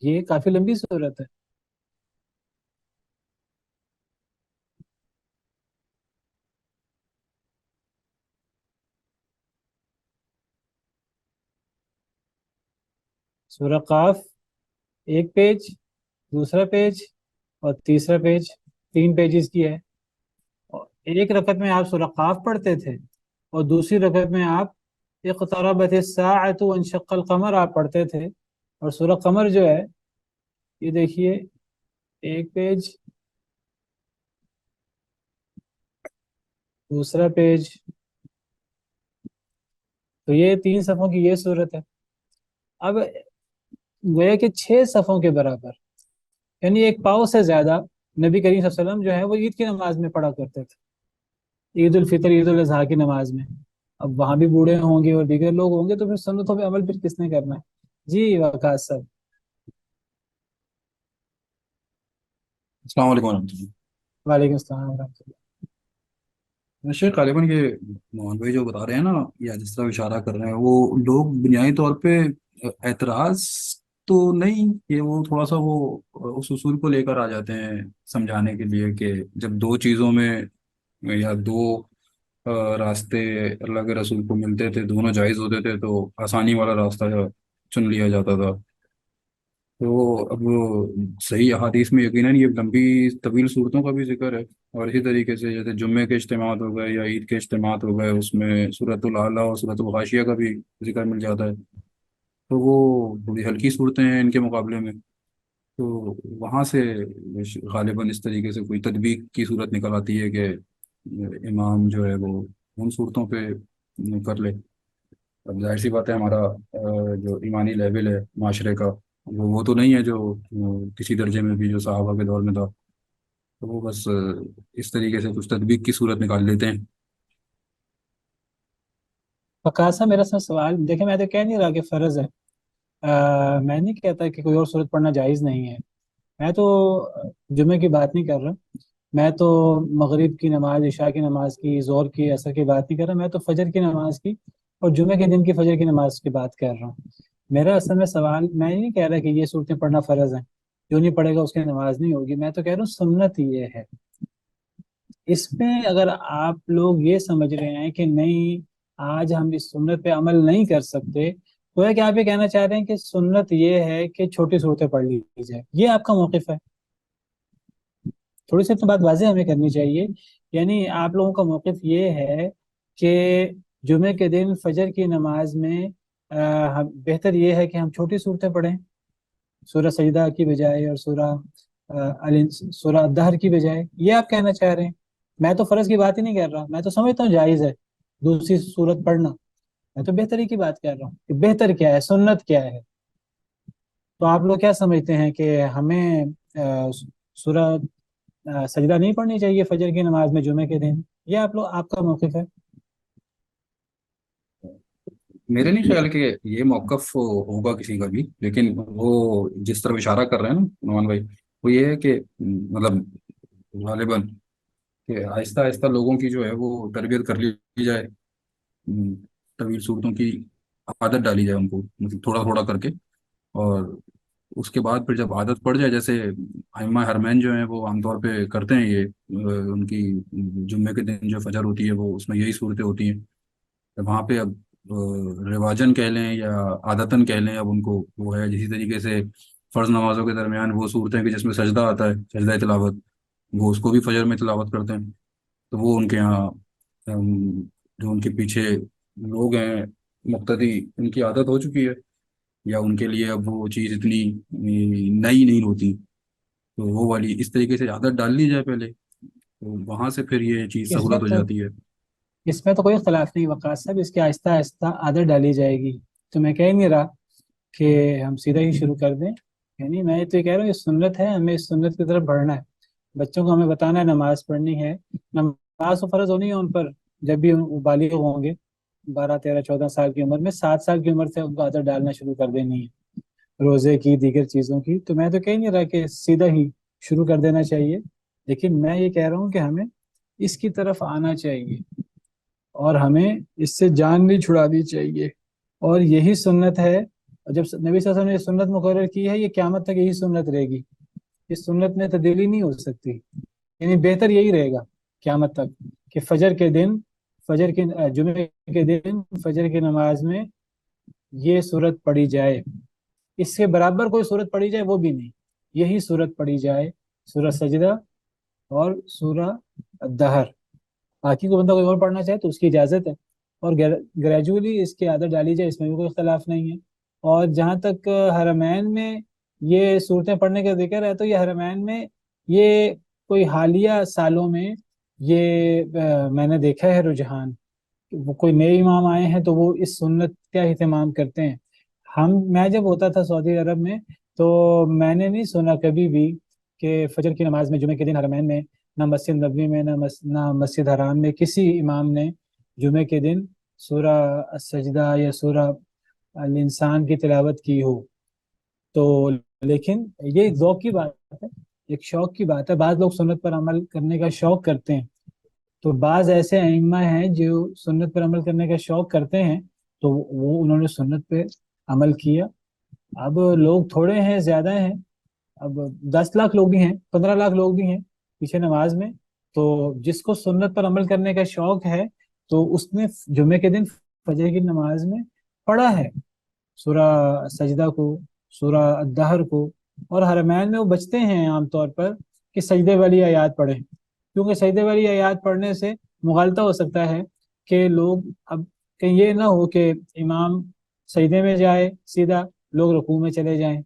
یہ کافی لمبی صورت ہے. سورہ قاف ایک پیج، دوسرا پیج اور تیسرا پیج، 3 پیجز کی ہے. اور ایک رکعت میں آپ سورہ قاف پڑھتے تھے اور دوسری رکعت میں آپ اقتربت الساعۃ وانشق القمر آپ پڑھتے تھے. اور سورہ قمر جو ہے یہ دیکھیے، ایک پیج، دوسرا پیج، تو یہ 3 صفحوں کی یہ صورت ہے. اب گویا کہ 6 صفحوں کے برابر، یعنی ایک پاؤ سے زیادہ نبی کریم صلی اللہ علیہ وسلم جو ہے وہ عید کی نماز میں پڑھا کرتے تھے، عید الفطر عید الاضحیٰ کی نماز میں. اب وہاں بھی بوڑھے ہوں گے اور دیگر لوگ ہوں گے تو پھر سنتوں پہ عمل پھر کس نے کرنا ہے؟ جی وقاص صاحب. السلام علیکم ورحمۃ اللہ. وعلیکم السلام ورحمۃ اللہ. شیخ غالباً یہ موہن بھائی جو بتا رہے ہیں نا یا جس طرح اشارہ کر رہے ہیں، وہ لوگ بنیادی طور پہ اعتراض تو نہیں، کہ وہ تھوڑا سا وہ اس اصول کو لے کر آ جاتے ہیں سمجھانے کے لیے کہ جب 2 چیزوں میں یا 2 راستے اللہ کے رسول کو ملتے تھے، دونوں جائز ہوتے تھے، تو آسانی والا راستہ چن لیا جاتا تھا. تو اب صحیح احادیث میں یقیناً یہ لمبی طویل صورتوں کا بھی ذکر ہے. اور اسی طریقے سے جیسے جمعے کے اجتماعات ہو گئے یا عید کے اجتماعات ہو گئے، اس میں سورۃ الاعلیٰ اور سورۃ الغاشیہ کا بھی ذکر مل جاتا ہے. تو وہ بڑی ہلکی صورتیں ہیں ان کے مقابلے میں. تو وہاں سے غالباً اس طریقے سے کوئی تطبیق کی صورت نکل آتی ہے کہ امام جو ہے وہ ان صورتوں پہ کر لے. اب ظاہر سی بات ہے، ہمارا جو ایمانی لیول ہے معاشرے کا وہ تو نہیں ہے جو کسی درجے میں بھی جو صحابہ کے دور میں تھا. تو وہ بس اس طریقے سے کچھ تطبیق کی صورت نکال لیتے ہیں. وقاص صاحب، میرا سوال دیکھیں، میں تو کہہ نہیں رہا کہ فرض ہے، میں نہیں کہتا کہ کوئی اور صورت پڑھنا جائز نہیں ہے. میں تو جمعے کی بات نہیں کر رہا، میں تو مغرب کی نماز، عشاء کی نماز کی، ظہر کی، عصر کی بات نہیں کر رہا. میں تو فجر کی نماز کی اور جمعے کے دن کی فجر کی نماز کی بات کر رہا ہوں. میرا اصل میں سوال، میں نہیں کہہ رہا کہ یہ صورتیں پڑھنا فرض ہیں، جو نہیں پڑھے گا اس کی نماز نہیں ہوگی. میں تو کہہ رہا ہوں سنت یہ ہے. اس میں اگر آپ لوگ یہ سمجھ رہے ہیں کہ نہیں آج ہم اس سنت پہ عمل نہیں کر سکتے، تو ہے کہ آپ یہ کہنا چاہ رہے ہیں کہ سنت یہ ہے کہ چھوٹی صورتیں پڑھ لی جائے. یہ آپ کا موقف ہے؟ تھوڑی سی تو بات واضح ہمیں کرنی چاہیے. یعنی آپ لوگوں کا موقف یہ ہے کہ جمعے کے دن فجر کی نماز میں بہتر یہ ہے کہ ہم چھوٹی صورتیں پڑھیں، سورہ سجدہ کی بجائے اور سورہ الدہر کی بجائے. یہ آپ کہنا چاہ رہے ہیں؟ میں تو فرض کی بات ہی نہیں کر رہا، میں تو سمجھتا ہوں جائز ہے دوسری صورت پڑھنا. میں تو بہتری کی بات کر رہا ہوں کہ بہتر کیا ہے، سنت کیا ہے. تو آپ لوگ کیا سمجھتے ہیں کہ ہمیں سورہ سجدہ نہیں پڑھنی چاہیے فجر کی نماز میں جمعے کے دن؟ یہ آپ کا موقف ہے؟ میرے نہیں خیال کہ یہ موقف ہوگا کسی کا بھی، لیکن وہ جس طرح اشارہ کر رہے ہیں نا نعمان بھائی، وہ یہ ہے کہ مطلب غالباً کہ آہستہ آہستہ لوگوں کی جو ہے وہ تربیت کر لی جائے، طویل صورتوں کی عادت ڈالی جائے ان کو، مطلب تھوڑا تھوڑا کر کے. اور اس کے بعد پھر جب عادت پڑ جائے، جیسے ائمہ حرمین جو ہیں وہ عام طور پہ کرتے ہیں یہ، ان کی جمعے کے دن جو فجر ہوتی ہے وہ اس میں یہی صورتیں ہوتی ہیں. وہاں پہ اب رواجن کہہ لیں یا عادتاً کہہ لیں، اب ان کو وہ ہے. اسی طریقے سے فرض نمازوں کے درمیان وہ صورتیں کہ جس میں سجدہ آتا ہے، سجدہ تلاوت، وہ اس کو بھی فجر میں تلاوت کرتے ہیں. تو وہ ان کے یہاں جو ان کے پیچھے لوگ ہیں مقتدی، ان کی عادت ہو چکی ہے، یا ان کے لیے اب وہ چیز اتنی نئی نہیں ہوتی. تو وہ والی اس طریقے سے عادت ڈال لی جائے پہلے، تو وہاں سے پھر یہ چیز اس میں سہولت ہو تو جاتی ہے. اس میں تو کوئی اختلاف نہیں وقاص صاحب، اس کی آہستہ آہستہ عادت ڈالی جائے گی. تو میں کہہ نہیں رہا کہ ہم سیدھا ہی شروع کر دیں، یعنی میں تو یہ کہہ رہا ہوں یہ سنت ہے، ہمیں اس سنت کی طرف بڑھنا ہے. بچوں کو ہمیں بتانا ہے نماز پڑھنی ہے، نماز تو فرض ہونی ہے ان پر جب بھی وہ بالغ ہوں گے، 12 13 14 سال کی عمر میں. 7 سال کی عمر سے ان کو عادت ڈالنا شروع کر دینی ہے روزے کی، دیگر چیزوں کی. تو میں تو کہہ نہیں رہا کہ سیدھا ہی شروع کر دینا چاہیے، لیکن میں یہ کہہ رہا ہوں کہ ہمیں اس کی طرف آنا چاہیے اور ہمیں اس سے جان نہیں چھڑانی چاہیے. اور یہی سنت ہے، اور جب نبی صلی اللہ علیہ وسلم نے یہ سنت مقرر کی ہے، یہ قیامت تک یہی سنت رہے گی. اس سنت میں تبدیلی نہیں ہو سکتی، یعنی بہتر یہی رہے گا قیامت تک کہ فجر کے دن، جمعے کے دن فجر کی نماز میں یہ صورت پڑھی جائے. اس کے برابر کوئی صورت پڑھی جائے وہ بھی نہیں، یہی صورت پڑھی جائے، سورہ سجدہ اور سورہ الدہر. باقی کو بندہ کوئی اور پڑھنا چاہے تو اس کی اجازت ہے، اور گریجولی اس کی عادت ڈالی جائے، اس میں بھی کوئی اختلاف نہیں ہے. اور جہاں تک حرمین میں یہ صورتیں پڑھنے کا ذکر ہے، تو یہ حرمین میں یہ کوئی حالیہ سالوں میں یہ میں نے دیکھا ہے رجحان، وہ کوئی نئے امام آئے ہیں تو وہ اس سنت کا اہتمام کرتے ہیں. میں جب ہوتا تھا سعودی عرب میں تو میں نے نہیں سنا کبھی بھی کہ فجر کی نماز میں جمعے کے دن حرمین میں، نہ مسجد نبوی میں، نہ مسجد حرام میں کسی امام نے جمعے کے دن سورہ السجدہ یا سورہ الانسان کی تلاوت کی ہو. تو لیکن یہ ایک ذوق کی بات ہے، ایک شوق کی بات ہے. بعض لوگ سنت پر عمل کرنے کا شوق کرتے ہیں، تو بعض ایسے ائمہ ہیں جو سنت پر عمل کرنے کا شوق کرتے ہیں، تو وہ انہوں نے سنت پہ عمل کیا. اب لوگ تھوڑے ہیں زیادہ ہیں، اب 10 لاکھ لوگ بھی ہیں، 15 لاکھ لوگ بھی ہیں پیچھے نماز میں. تو جس کو سنت پر عمل کرنے کا شوق ہے تو اس نے جمعے کے دن فجر کی نماز میں پڑھا ہے سورہ سجدہ کو، سورہ الدہر کو. اور حرمین میں وہ بچتے ہیں عام طور پر کہ سجدے والی آیات پڑھیں، کیونکہ سجدے والی آیات پڑھنے سے مغالطہ ہو سکتا ہے کہ لوگ، اب کہیں یہ نہ ہو کہ امام سجدے میں جائے سیدھا، لوگ رکوع میں چلے جائیں،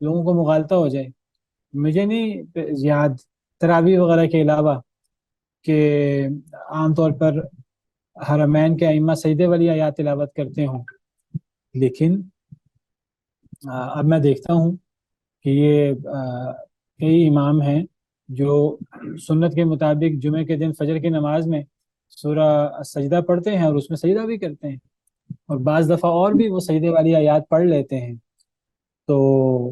لوگوں کو مغالطہ ہو جائے. مجھے نہیں یاد تراویح وغیرہ کے علاوہ کہ عام طور پر حرمین کے ائمہ سجدے والی آیات تلاوت کرتے ہوں. لیکن اب میں دیکھتا ہوں کہ یہ کئی امام ہیں جو سنت کے مطابق جمعے کے دن فجر کی نماز میں سورہ سجدہ پڑھتے ہیں اور اس میں سجدہ بھی کرتے ہیں، اور بعض دفعہ اور بھی وہ سجدے والی آیات پڑھ لیتے ہیں. تو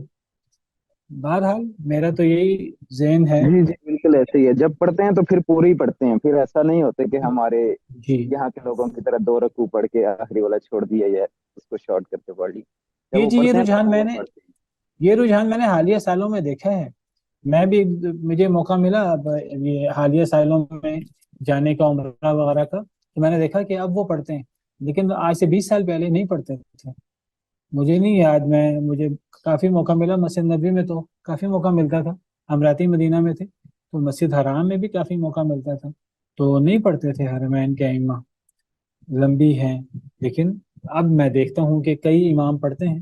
بہرحال میرا تو یہی ذہن ہے. جی جی بالکل ایسے ہی ہے، جب پڑھتے ہیں تو پھر پورے ہی پڑھتے ہیں، پھر ایسا نہیں ہوتا کہ ہمارے جی یہاں کے لوگوں کی طرح 2 رکوع پڑھ کے آخری والا چھوڑ دیا جائے، اس کو شارٹ کر کے پڑھ لی. جب وہ یہ پڑھتے ہیں تو رجحان پورا پڑھتے ہیں. یہ رجحان میں نے حالیہ سالوں میں دیکھا ہے. میں بھی، مجھے موقع ملا اب یہ حالیہ سالوں میں جانے کا، عمرہ وغیرہ کا، تو میں نے دیکھا کہ اب وہ پڑھتے ہیں، لیکن آج سے 20 سال پہلے نہیں پڑھتے تھے. مجھے نہیں یاد، مجھے کافی موقع ملا مسجد نبوی میں، تو کافی موقع ملتا تھا. ہم راتی مدینہ میں تھے تو مسجد حرام میں بھی کافی موقع ملتا تھا، تو نہیں پڑھتے تھے حرمین کے ائمہ. لمبی ہیں، لیکن اب میں دیکھتا ہوں کہ کئی امام پڑھتے ہیں،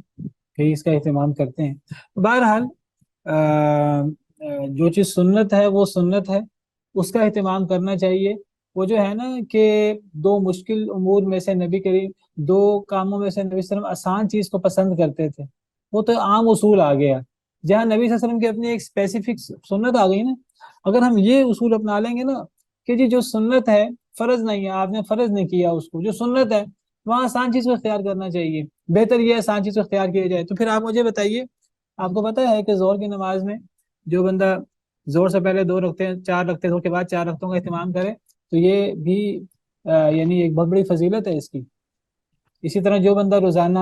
کئی اس کا اہتمام کرتے ہیں. بہرحال جو چیز سنت ہے وہ سنت ہے، اس کا اہتمام کرنا چاہیے. وہ جو ہے نا کہ 2 مشکل امور میں سے نبی کریم، 2 کاموں میں سے نبی صلی اللہ علیہ وسلم آسان چیز کو پسند کرتے تھے، وہ تو عام اصول آ گیا. جہاں نبی صلی اللہ علیہ وسلم کی اپنی ایک اسپیسیفک سنت آ گئی نا، اگر ہم یہ اصول اپنا لیں گے نا کہ جی جو سنت ہے، فرض نہیں ہے، آپ نے فرض نہیں کیا اس کو، جو سنت ہے وہاں آسان چیز کو اختیار کرنا چاہیے، بہتر یہ آسان چیز کو اختیار کیا جائے. تو پھر آپ مجھے بتائیے، آپ کو پتہ ہے کہ ظہر کی نماز میں جو بندہ زور سے پہلے 4 رکھتے زور کے بعد 4 رکعتوں کا اہتمام کرے تو یہ بھی یعنی ایک بہت بڑی فضیلت ہے اس کی. اسی طرح جو بندہ روزانہ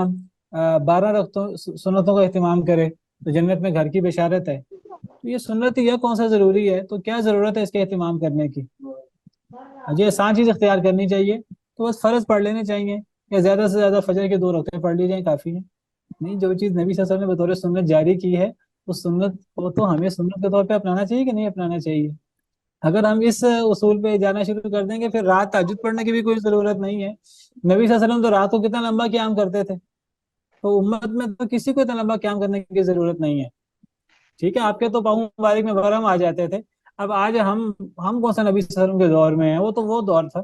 12 رکعتوں سنتوں کا اہتمام کرے تو جنت میں گھر کی بشارت ہے. تو یہ سنت ہی ہے، کون سا ضروری ہے، تو کیا ضرورت ہے اس کے اہتمام کرنے کی؟ یہ آسان چیز اختیار کرنی چاہیے، تو بس فرض پڑھ لینے چاہیے. یا زیادہ سے زیادہ فجر کے 2 رکعتیں پڑھ لی جائیں کافی ہیں. نہیں، جو چیز نبی صلی اللہ علیہ وسلم نے بطور سنت جاری کی ہے اس سنت کو تو ہمیں سنت کے طور پہ اپنانا چاہیے کہ نہیں اپنانا چاہیے. اگر ہم اس اصول پہ جانا شروع کر دیں گے پھر رات تہجد پڑھنے کی بھی کوئی ضرورت نہیں ہے. نبی صلی اللہ علیہ وسلم تو رات کو کتنا لمبا قیام کرتے تھے، تو امت میں تو کسی کو اتنا لمبا قیام کرنے کی ضرورت نہیں ہے. ٹھیک ہے، آپ کے تو پاؤں مبارک میں ورم آ جاتے تھے. اب آج ہم کون سا نبی صلی اللہ علیہ وسلم کے دور میں ہیں، وہ تو وہ دور تھا،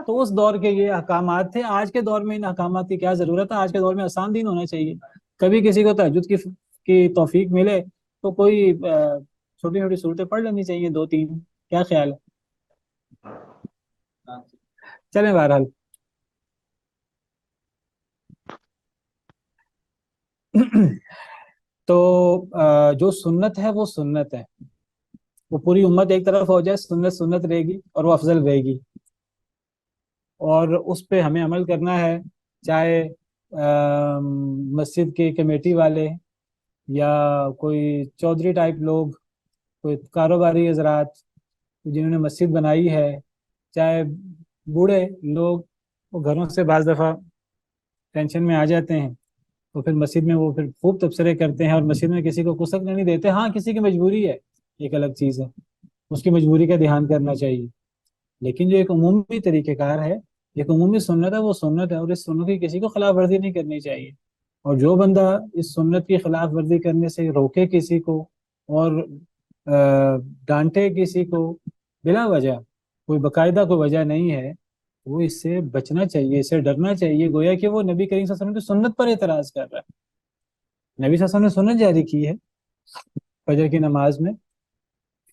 تو اس دور کے یہ احکامات تھے. آج کے دور میں ان احکامات کی کیا ضرورت ہے؟ آج کے دور میں آسان دین ہونا چاہیے. کبھی کسی کو تہجد کی توفیق ملے تو کوئی چھوٹی چھوٹی صورتیں پڑھ لینی چاہیے، 2-3. کیا خیال ہے؟ چلیں بہرحال تو جو سنت ہے وہ سنت ہے، وہ پوری امت ایک طرف ہو جائے سنت سنت رہے گی اور وہ افضل رہے گی، اور اس پہ ہمیں عمل کرنا ہے. چاہے مسجد کے کمیٹی والے یا کوئی چودھری ٹائپ لوگ، کوئی کاروباری حضرات جنہوں نے مسجد بنائی ہے، چاہے بوڑھے لوگ، وہ گھروں سے بعض دفعہ ٹینشن میں آ جاتے ہیں تو پھر مسجد میں وہ پھر خوب تبصرے کرتے ہیں اور مسجد میں کسی کو کسک نہیں دیتے. ہاں کسی کی مجبوری ہے، ایک الگ چیز ہے، اس کی مجبوری کا دھیان کرنا چاہیے. لیکن جو ایک عمومی طریقہ کار ہے، ایک عمومی سنت ہے، وہ سنت ہے، اور اس سنت کی کسی کو خلاف ورزی نہیں کرنی چاہیے. اور جو بندہ اس سنت کی خلاف ورزی کرنے سے روکے کسی کو اور ڈانٹے کسی کو بلا وجہ، کوئی باقاعدہ کوئی وجہ نہیں ہے، وہ اس سے بچنا چاہیے، اس سے ڈرنا چاہیے. گویا کہ وہ نبی کریم صلی اللہ علیہ وسلم کی سنت پر اعتراض کر رہا ہے. نبی صلی اللہ علیہ وسلم نے سنت جاری کی ہے فجر کی نماز میں،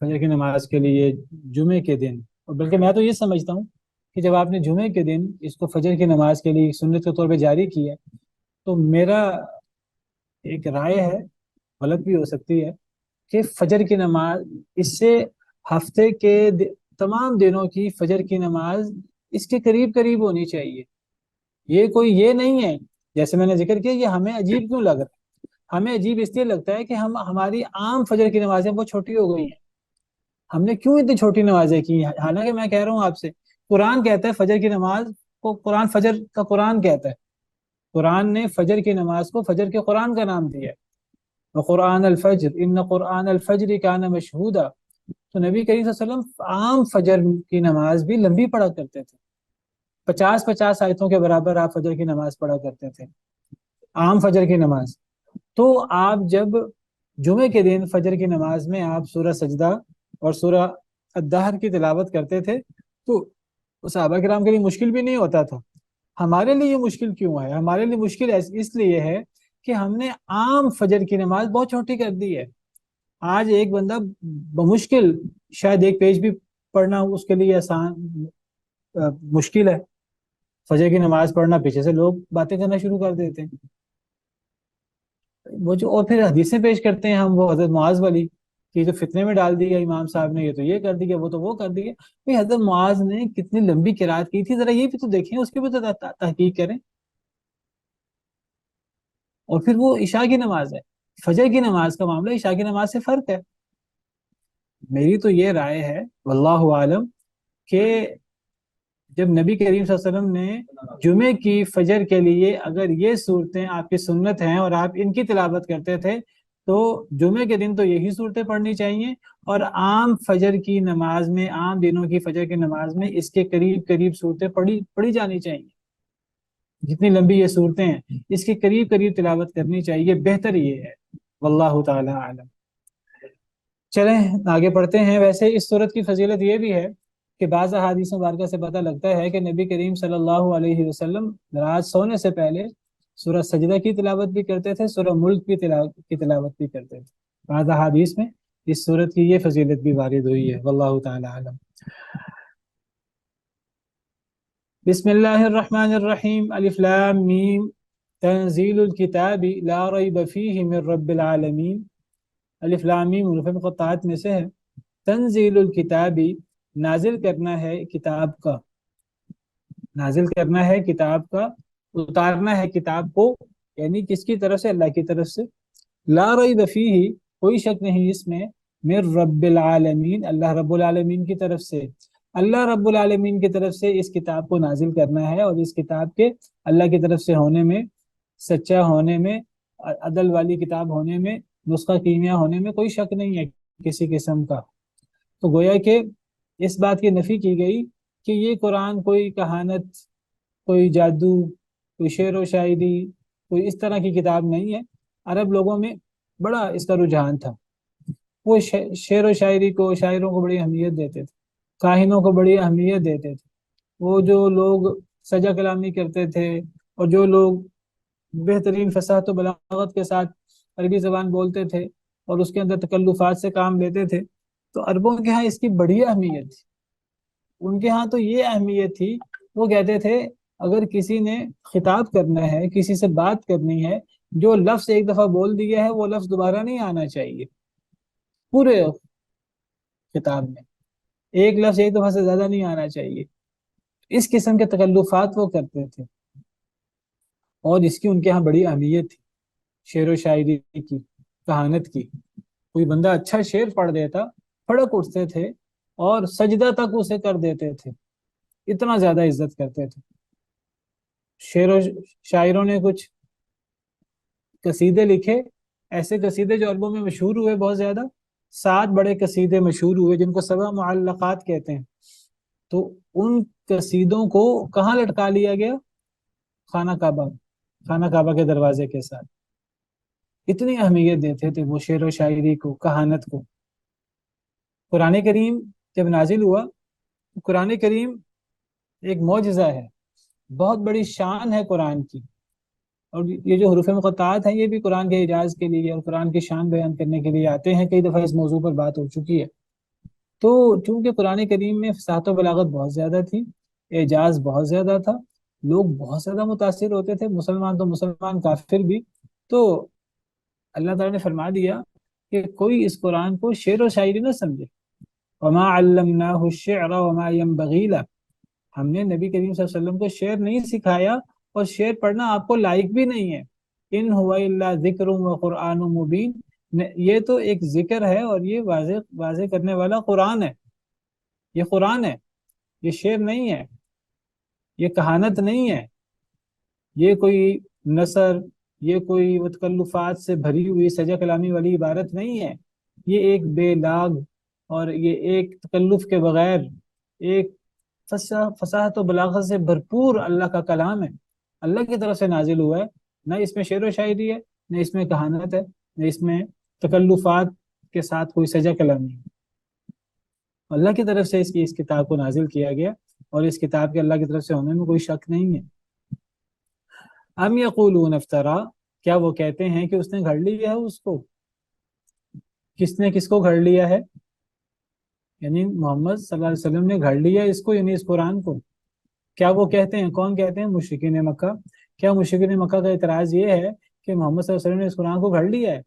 فجر کی نماز کے لیے جمعے کے دن. اور بلکہ میں تو یہ سمجھتا ہوں کہ جب آپ نے جمعے کے دن اس کو فجر کی نماز کے لیے سنت کے طور پہ جاری کیا، تو میرا ایک رائے ہے، غلط بھی ہو سکتی ہے، کہ فجر کی نماز اس سے ہفتے کے تمام دنوں کی فجر کی نماز اس کے قریب قریب ہونی چاہیے. یہ کوئی یہ نہیں ہے جیسے میں نے ذکر کیا یہ ہمیں عجیب کیوں لگ رہا ہے. ہمیں عجیب اس لیے لگتا ہے کہ ہماری عام فجر کی نمازیں بہت چھوٹی ہو گئی ہیں. ہم نے کیوں اتنی چھوٹی نمازیں کی ہیں؟ حالانکہ میں کہہ رہا ہوں آپ سے، قرآن کہتا ہے فجر کی نماز کو، قرآن فجر کا قرآن کہتا ہے، قرآن نے فجر کی نماز کو فجر کے قرآن کا نام دیا ہے. وقرآن الفجر ان قرآن الفجر کان مشہودا. تو نبی کریم صلی اللہ علیہ وسلم عام فجر کی نماز بھی لمبی پڑھا کرتے تھے، 50 آیتوں کے برابر آپ فجر کی نماز پڑھا کرتے تھے، عام فجر کی نماز. تو آپ جب جمعے کے دن فجر کی نماز میں آپ سورہ سجدہ اور سورہ الدہر کی تلاوت کرتے تھے تو صحابہ کرام کے لیے مشکل بھی نہیں ہوتا تھا. ہمارے لیے یہ مشکل کیوں ہے؟ ہمارے لیے مشکل اس لیے ہے کہ ہم نے عام فجر کی نماز بہت چھوٹی کر دی ہے. آج ایک بندہ بمشکل شاید ایک پیج بھی پڑھنا اس کے لیے آسان مشکل ہے. فجر کی نماز پڑھنا، پیچھے سے لوگ باتیں کرنا شروع کر دیتے ہیں، وہ جو اور پھر حدیثیں پیش کرتے ہیں ہم، وہ حضرت معاذ والی کہ جو فتنے میں ڈال دیا امام صاحب نے، یہ تو یہ کر دیا، وہ تو وہ کر دیا. بھئی حضرت معاذ نے کتنی لمبی قرات کی تھی، ذرا یہ بھی تو دیکھیں، اس کی بھی تو تحقیق کریں. اور پھر وہ عشاء کی نماز ہے، فجر کی نماز کا معاملہ عشاء کی نماز سے فرق ہے. میری تو یہ رائے ہے واللہ عالم کہ جب نبی کریم صلی اللہ علیہ وسلم نے جمعے کی فجر کے لیے اگر یہ صورتیں آپ کی سنت ہیں اور آپ ان کی تلاوت کرتے تھے تو جمعے کے دن تو یہی صورتیں پڑھنی چاہیے، اور عام فجر کی نماز میں، عام دنوں کی فجر کی نماز میں اس کے قریب قریب صورتیں پڑھی جانی چاہیے. جتنی لمبی یہ صورتیں ہیں اس کے قریب قریب تلاوت کرنی چاہیے، بہتر یہ ہے. واللہ تعالی عالم. چلیں آگے پڑھتے ہیں. ویسے اس صورت کی فضیلت یہ بھی ہے کہ بعض احادیث مبارکہ سے پتہ لگتا ہے کہ نبی کریم صلی اللہ علیہ وسلم رات سونے سے پہلے سورہ سجدہ کی تلاوت بھی کرتے تھے، سورہ ملک کی تلاوت بھی کرتے تھے. بعض احادیث میں اس صورت کی یہ فضیلت بھی وارد ہوئی ہے. واللہ تعالی عالم. بسم اللہ الرحمن الرحیم. الف لام میم تنزیل الکتاب لا ریب فیہ من رب العالمین. الف لام میم حروف مقطعات میں سے ہے. تنزیل الکتاب نازل کرنا ہے کتاب کا، نازل کرنا ہے کتاب کا، اتارنا ہے کتاب کو، یعنی کس کی طرف سے؟ اللہ کی طرف سے. لا ریب فیہ کوئی شک نہیں اس میں، من رب العالمین اللہ رب العالمین کی طرف سے. اللہ رب العالمین کی طرف سے اس کتاب کو نازل کرنا ہے، اور اس کتاب کے اللہ کی طرف سے ہونے میں، سچا ہونے میں، عدل والی کتاب ہونے میں، نسخہ کیمیا ہونے میں کوئی شک نہیں ہے کسی قسم کا۔ تو گویا کہ اس بات کی نفی کی گئی کہ یہ قرآن کوئی کہانت، کوئی جادو، کوئی شعر و شاعری، کوئی اس طرح کی کتاب نہیں ہے۔ عرب لوگوں میں بڑا اس کا رجحان تھا، وہ شعر و شاعری کو، شاعروں کو بڑی اہمیت دیتے تھے، کاہنوں کو بڑی اہمیت دیتے تھے۔ وہ جو لوگ سجا کلامی کرتے تھے، اور جو لوگ بہترین فصاحت و بلاغت کے ساتھ عربی زبان بولتے تھے اور اس کے اندر تکلفات سے کام لیتے تھے، تو عربوں کے ہاں اس کی بڑی اہمیت تھی۔ ان کے ہاں تو یہ اہمیت تھی، وہ کہتے تھے اگر کسی نے خطاب کرنا ہے، کسی سے بات کرنی ہے، جو لفظ ایک دفعہ بول دیا ہے وہ لفظ دوبارہ نہیں آنا چاہیے پورے خطاب میں، ایک لفظ ایک دفعہ سے زیادہ نہیں آنا چاہیے۔ اس قسم کے تکلفات وہ کرتے تھے، اور اس کی ان کے ہاں بڑی اہمیت تھی، شعر و شاعری کی، کہانت کی۔ کوئی بندہ اچھا شعر پڑھ دیتا، پھڑک اٹھتے تھے اور سجدہ تک اسے کر دیتے تھے، اتنا زیادہ عزت کرتے تھے۔ شعر و شاعروں نے کچھ قصیدے لکھے، ایسے قصیدے جو عربوں میں مشہور ہوئے بہت زیادہ، 7 بڑے قصیدے مشہور ہوئے جن کو 7 معلقات کہتے ہیں۔ تو ان قصیدوں کو کہاں لٹکا لیا گیا؟ خانہ کعبہ، خانہ کعبہ کے دروازے کے ساتھ۔ اتنی اہمیت دیتے تھے وہ شعر و شاعری کو، کہانت کو۔ قرآن کریم جب نازل ہوا، قرآن کریم ایک معجزہ ہے، بہت بڑی شان ہے قرآن کی، اور یہ جو حروف مقطعات ہیں یہ بھی قرآن کے اعجاز کے لیے اور قرآن کی شان بیان کرنے کے لیے آتے ہیں۔ کئی دفعہ اس موضوع پر بات ہو چکی ہے۔ تو چونکہ قرآن کریم میں فصاحت و بلاغت بہت زیادہ تھی، اعجاز بہت زیادہ تھا، لوگ بہت زیادہ متاثر ہوتے تھے، مسلمان تو مسلمان، کافر بھی۔ تو اللہ تعالیٰ نے فرما دیا کہ کوئی اس قرآن کو شعر و شاعری نہ سمجھے۔ وما علمناہ الشعر وما ينبغی لہ، ہم نے نبی کریم صلی اللہ علیہ وسلم کو شعر نہیں سکھایا، اور شعر پڑھنا آپ کو لائق بھی نہیں ہے۔ ان هو الا ذکر و قرآن مبین، یہ تو ایک ذکر ہے اور یہ واضح کرنے والا قرآن ہے۔ یہ قرآن ہے، یہ شعر نہیں ہے، یہ کہانت نہیں ہے، یہ کوئی نثر، یہ کوئی تکلفات سے بھری ہوئی سجا کلامی والی عبارت نہیں ہے۔ یہ ایک بے لاگ اور یہ ایک تکلف کے بغیر ایک فصاحت و بلاغت سے بھرپور اللہ کا کلام ہے، اللہ کی طرف سے نازل ہوا ہے۔ نہ اس میں شعر و شاعری ہے، نہ اس میں کہانت ہے، نہ اس میں تکلفات کے ساتھ کوئی سجا کلامی ہے۔ اللہ کی طرف سے اس کتاب کو نازل کیا گیا، اور اس کتاب کے اللہ کی طرف سے ہونے میں کوئی شک نہیں ہے۔ ام یقولون افترا، کیا وہ کہتے ہیں کہ اس نے گھڑ لیا ہے اس کو؟ کس نے کس کو گھڑ لیا ہے؟ یعنی محمد صلی اللہ علیہ وسلم نے گھڑ لیا اس کو، یعنی اس قرآن کو۔ کیا وہ کہتے ہیں؟ کون کہتے ہیں؟ مشرکین مکہ۔ کیا مشرکین مکہ کا اعتراض یہ ہے کہ محمد صلی اللہ علیہ وسلم نے اس قرآن کو گھڑ لیا ہے؟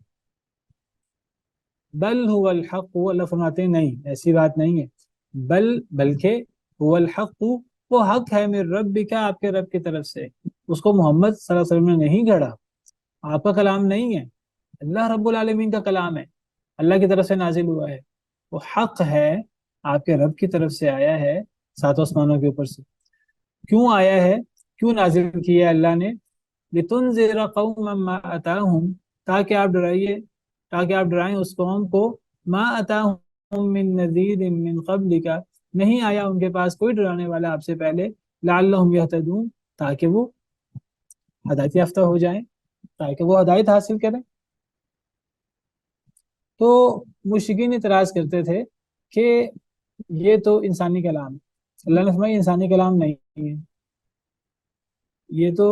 بل هو الحق، اللہ فرماتے ہیں نہیں، ایسی بات نہیں ہے۔ بلکہ هو الحق، وہ حق ہے، من ربک، آپ کے رب کی طرف سے۔ اس کو محمد صلی اللہ علیہ وسلم نے نہیں گھڑا، آپ کا کلام نہیں ہے، اللہ رب العالمین کا کلام ہے، اللہ کی طرف سے نازل ہوا ہے، وہ حق ہے، آپ کے رب کی طرف سے آیا ہے، 7 آسمانوں کے اوپر سے۔ کیوں آیا ہے؟ کیوں نازل کیا اللہ نے؟ لتنذر قوما ما اتاہم، تاکہ آپ ڈرائیں اس قوم کو، ما اتاہم من نذیر من قبلک، نہیں آیا ان کے پاس کوئی ڈرانے والا آپ سے پہلے، لعلہم یہتدون، تاکہ وہ ہدایت یافتہ ہو جائیں، تاکہ وہ ہدایت حاصل کریں۔ تو مشرکین اعتراض کرتے تھے کہ یہ تو انسانی کلام ہے۔ اللہ نے فرمایا انسانی کلام نہیں ہے، یہ تو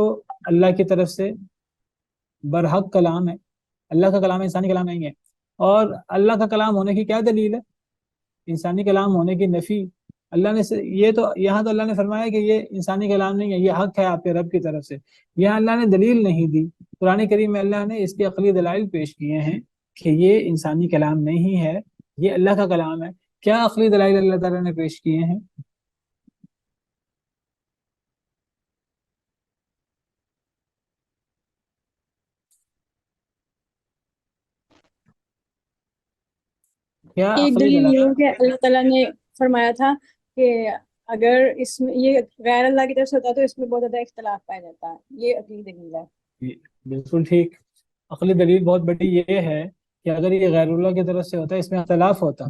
اللہ کی طرف سے برحق کلام ہے، اللہ کا کلام ہے، انسانی کلام نہیں ہے۔ اور اللہ کا کلام ہونے کی کیا دلیل ہے؟ انسانی کلام ہونے کی نفی اللہ نے یہ تو یہاں تو اللہ نے فرمایا کہ یہ انسانی کلام نہیں ہے، یہ حق ہے آپ کے رب کی طرف سے، یہاں اللہ نے دلیل نہیں دی۔ قرآن کریم میں اللہ نے اس کے عقلی دلائل پیش کیے ہیں کہ یہ انسانی کلام نہیں ہے، یہ اللہ کا کلام ہے۔ کیا عقلی دلائل اللہ تعالیٰ نے پیش کیے ہیں؟ کیا ایک عقلی دلیل دلائل؟ یہ ہے کہ اللہ تعالیٰ نے فرمایا تھا کہ اگر اس میں یہ غیر اللہ کی طرف سے ہوتا ہے تو اس میں بہت زیادہ اختلاف پایا جاتا ہے، یہ عقلی دلیل ہے۔ بالکل ٹھیک۔ عقلی دلیل بہت بڑی یہ ہے کہ اگر یہ غیر اللہ کی طرف سے ہوتا ہے اس میں اختلاف ہوتا۔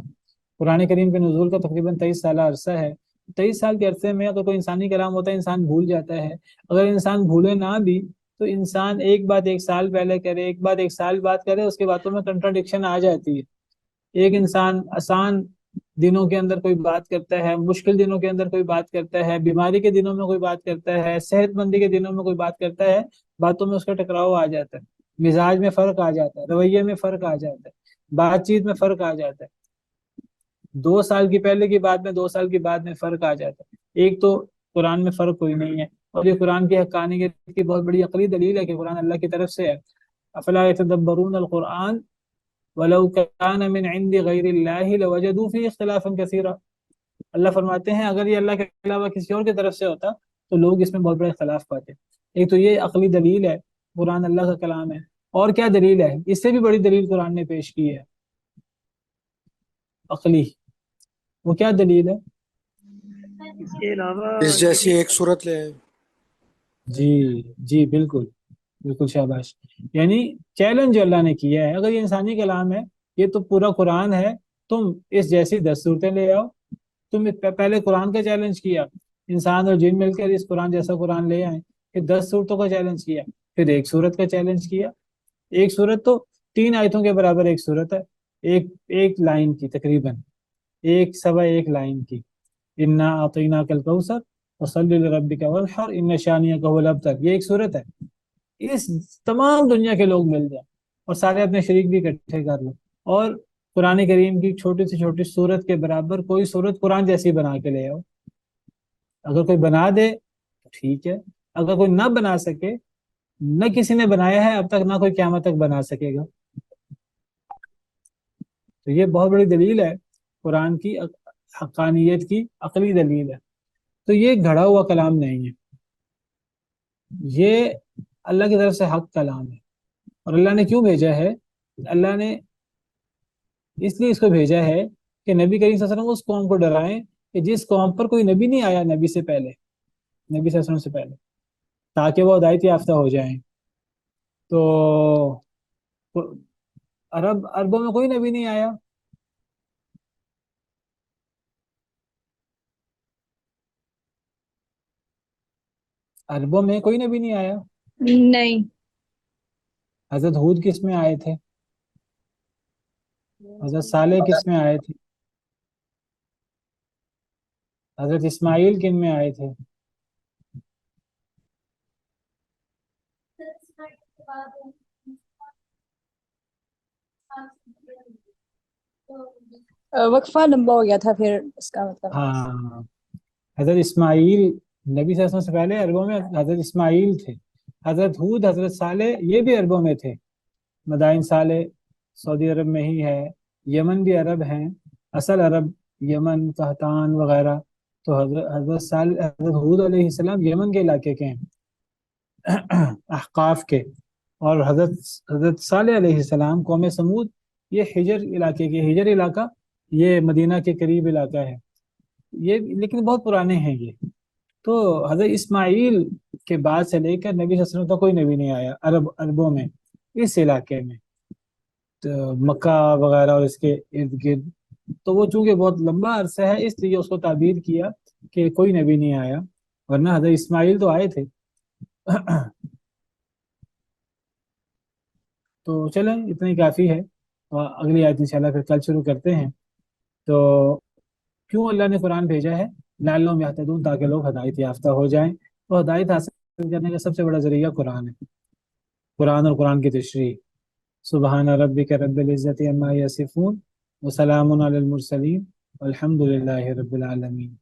قرآن کریم کے نزول کا تقریباً 23 سالہ عرصہ ہے۔ 23 سال کے عرصے میں اگر کوئی انسانی کلام ہوتا ہے انسان بھول جاتا ہے۔ اگر انسان بھولے نہ بھی تو انسان ایک بات ایک سال پہلے کرے، ایک بات ایک سال بعد کرے، اس کے باتوں میں کنٹراڈکشن آ جاتی ہے۔ ایک انسان آسان دنوں کے اندر کوئی بات کرتا ہے، مشکل دنوں کے اندر کوئی بات کرتا ہے، بیماری کے دنوں میں کوئی بات کرتا ہے، صحت مندی کے دنوں میں کوئی بات کرتا ہے، باتوں میں اس کا ٹکراؤ آ جاتا ہے، مزاج میں فرق آ جاتا ہے، رویے میں فرق آ جاتا ہے، بات چیت میں فرق آ جاتا ہے، 2 سال کی پہلے کی بات میں 2 سال کی بعد میں فرق آ جاتا ہے۔ ایک تو قرآن میں فرق کوئی نہیں ہے، اور یہ قرآن کی حقانیت کی بہت بڑی عقلی دلیل ہے کہ قرآن اللہ کی طرف سے ہے۔ افلا يتدبرون القرآن ولو كان من عند غیر اللہ لوجدوا فيه اختلافا كثيرا۔ اللہ فرماتے ہیں اگر یہ اللہ کے علاوہ کسی اور کی طرف سے ہوتا تو لوگ اس میں بہت بڑے اختلاف پاتے۔ ایک تو یہ عقلی دلیل ہے، قرآن اللہ کا کلام ہے۔ اور کیا دلیل ہے؟ اس سے بھی بڑی دلیل قرآن نے پیش کی ہے عقلی۔ وہ کیا دلیل ہے؟ اس کے علاوہ اس جیسی ایک صورت لے آئے۔ جی بالکل بالکل شاباش۔ یعنی چیلنج جو اللہ نے کیا ہے، اگر یہ انسانی کلام ہے، یہ تو پورا قرآن ہے، تم اس جیسی 10 صورتیں لے آؤ۔ تم پہلے قرآن کا چیلنج کیا، انسان اور جن مل کر اس قرآن جیسا قرآن لے آئے، پھر 10 صورتوں کا چیلنج کیا، پھر ایک صورت کا چیلنج کیا۔ ایک صورت تو 3 آیتوں کے برابر ایک صورت ہے، ایک لائن کی، تقریباً 1 لائن کی۔ انا اعطیناک الکوثر فصلی لربک وانحر ان شانئک هو الابتر، یہ ایک صورت ہے۔ اس تمام دنیا کے لوگ مل جائیں اور سارے اپنے شریک بھی اکٹھے کر لو، اور قرآن کریم کی چھوٹی سے چھوٹی صورت کے برابر کوئی صورت قرآن جیسی بنا کے لے آؤ۔ اگر کوئی بنا دے تو ٹھیک ہے، اگر کوئی نہ بنا سکے، نہ کسی نے بنایا ہے اب تک، نہ کوئی قیامت تک بنا سکے گا، تو یہ بہت بڑی دلیل ہے قرآن کی حقانیت کی، عقلی دلیل ہے۔ تو یہ گھڑا ہوا کلام نہیں ہے، یہ اللہ کی طرف سے حق کلام ہے۔ اور اللہ نے کیوں بھیجا ہے؟ اللہ نے اس لیے اس کو بھیجا ہے کہ نبی کریم صلی اللہ علیہ وسلم اس قوم کو ڈرائیں کہ جس قوم پر کوئی نبی نہیں آیا نبی سے پہلے، نبی صلی اللہ علیہ وسلم سے پہلے، تاکہ وہ ہدایت یافتہ ہو جائیں۔ تو عربوں میں کوئی نبی نہیں آیا، عربوں میں کوئی نبی نہیں آیا۔ نہیں، حضرت ہود کس میں آئے تھے؟ حضرت صالح کس میں آئے تھے؟ حضرت اسماعیل کن میں آئے تھے؟ وقفہ لمبا ہو گیا تھا پھر اس کا مطلب۔ ہاں، حضرت اسماعیل نبی صلی اللہ علیہ وسلم سے پہلے عربوں میں حضرت اسماعیل تھے۔ حضرت ہود، حضرت صالح یہ بھی عربوں میں تھے۔ مدائن صالح سعودی عرب میں ہی ہے، یمن بھی عرب ہیں، اصل عرب یمن، قحطان وغیرہ۔ تو حضرت ہود علیہ السلام یمن کے علاقے کے ہیں، احقاف کے، اور حضرت صالح علیہ السلام قوم سمود یہ حجر علاقے کے، حجر علاقہ یہ مدینہ کے قریب علاقہ ہے یہ، لیکن بہت پرانے ہیں یہ۔ تو حضرت اسماعیل کے بعد سے لے کر نبی صلی اللہ علیہ وسلم تک کوئی نبی نہیں آیا عربوں میں، اس علاقے میں، تو مکہ وغیرہ اور اس کے ارد گرد۔ تو وہ چونکہ بہت لمبا عرصہ ہے اس لیے اس کو تعبیر کیا کہ کوئی نبی نہیں آیا، ورنہ حضرت اسماعیل تو آئے تھے۔ تو چلیں اتنا ہی کافی ہے، اور اگلی آیت انشاءاللہ پھر کل شروع کرتے ہیں۔ تو کیوں اللہ نے قرآن بھیجا ہے؟ لعلہم یہتدون، تاکہ لوگ ہدایت یافتہ ہو جائیں۔ تو ہدایت حاصل کرنے کا سب سے بڑا ذریعہ قرآن ہے، قرآن اور قرآن کی تشریح۔ سبحان ربک رب العزت عما یصفون وسلام علی المرسلین والحمد للہ رب العالمین۔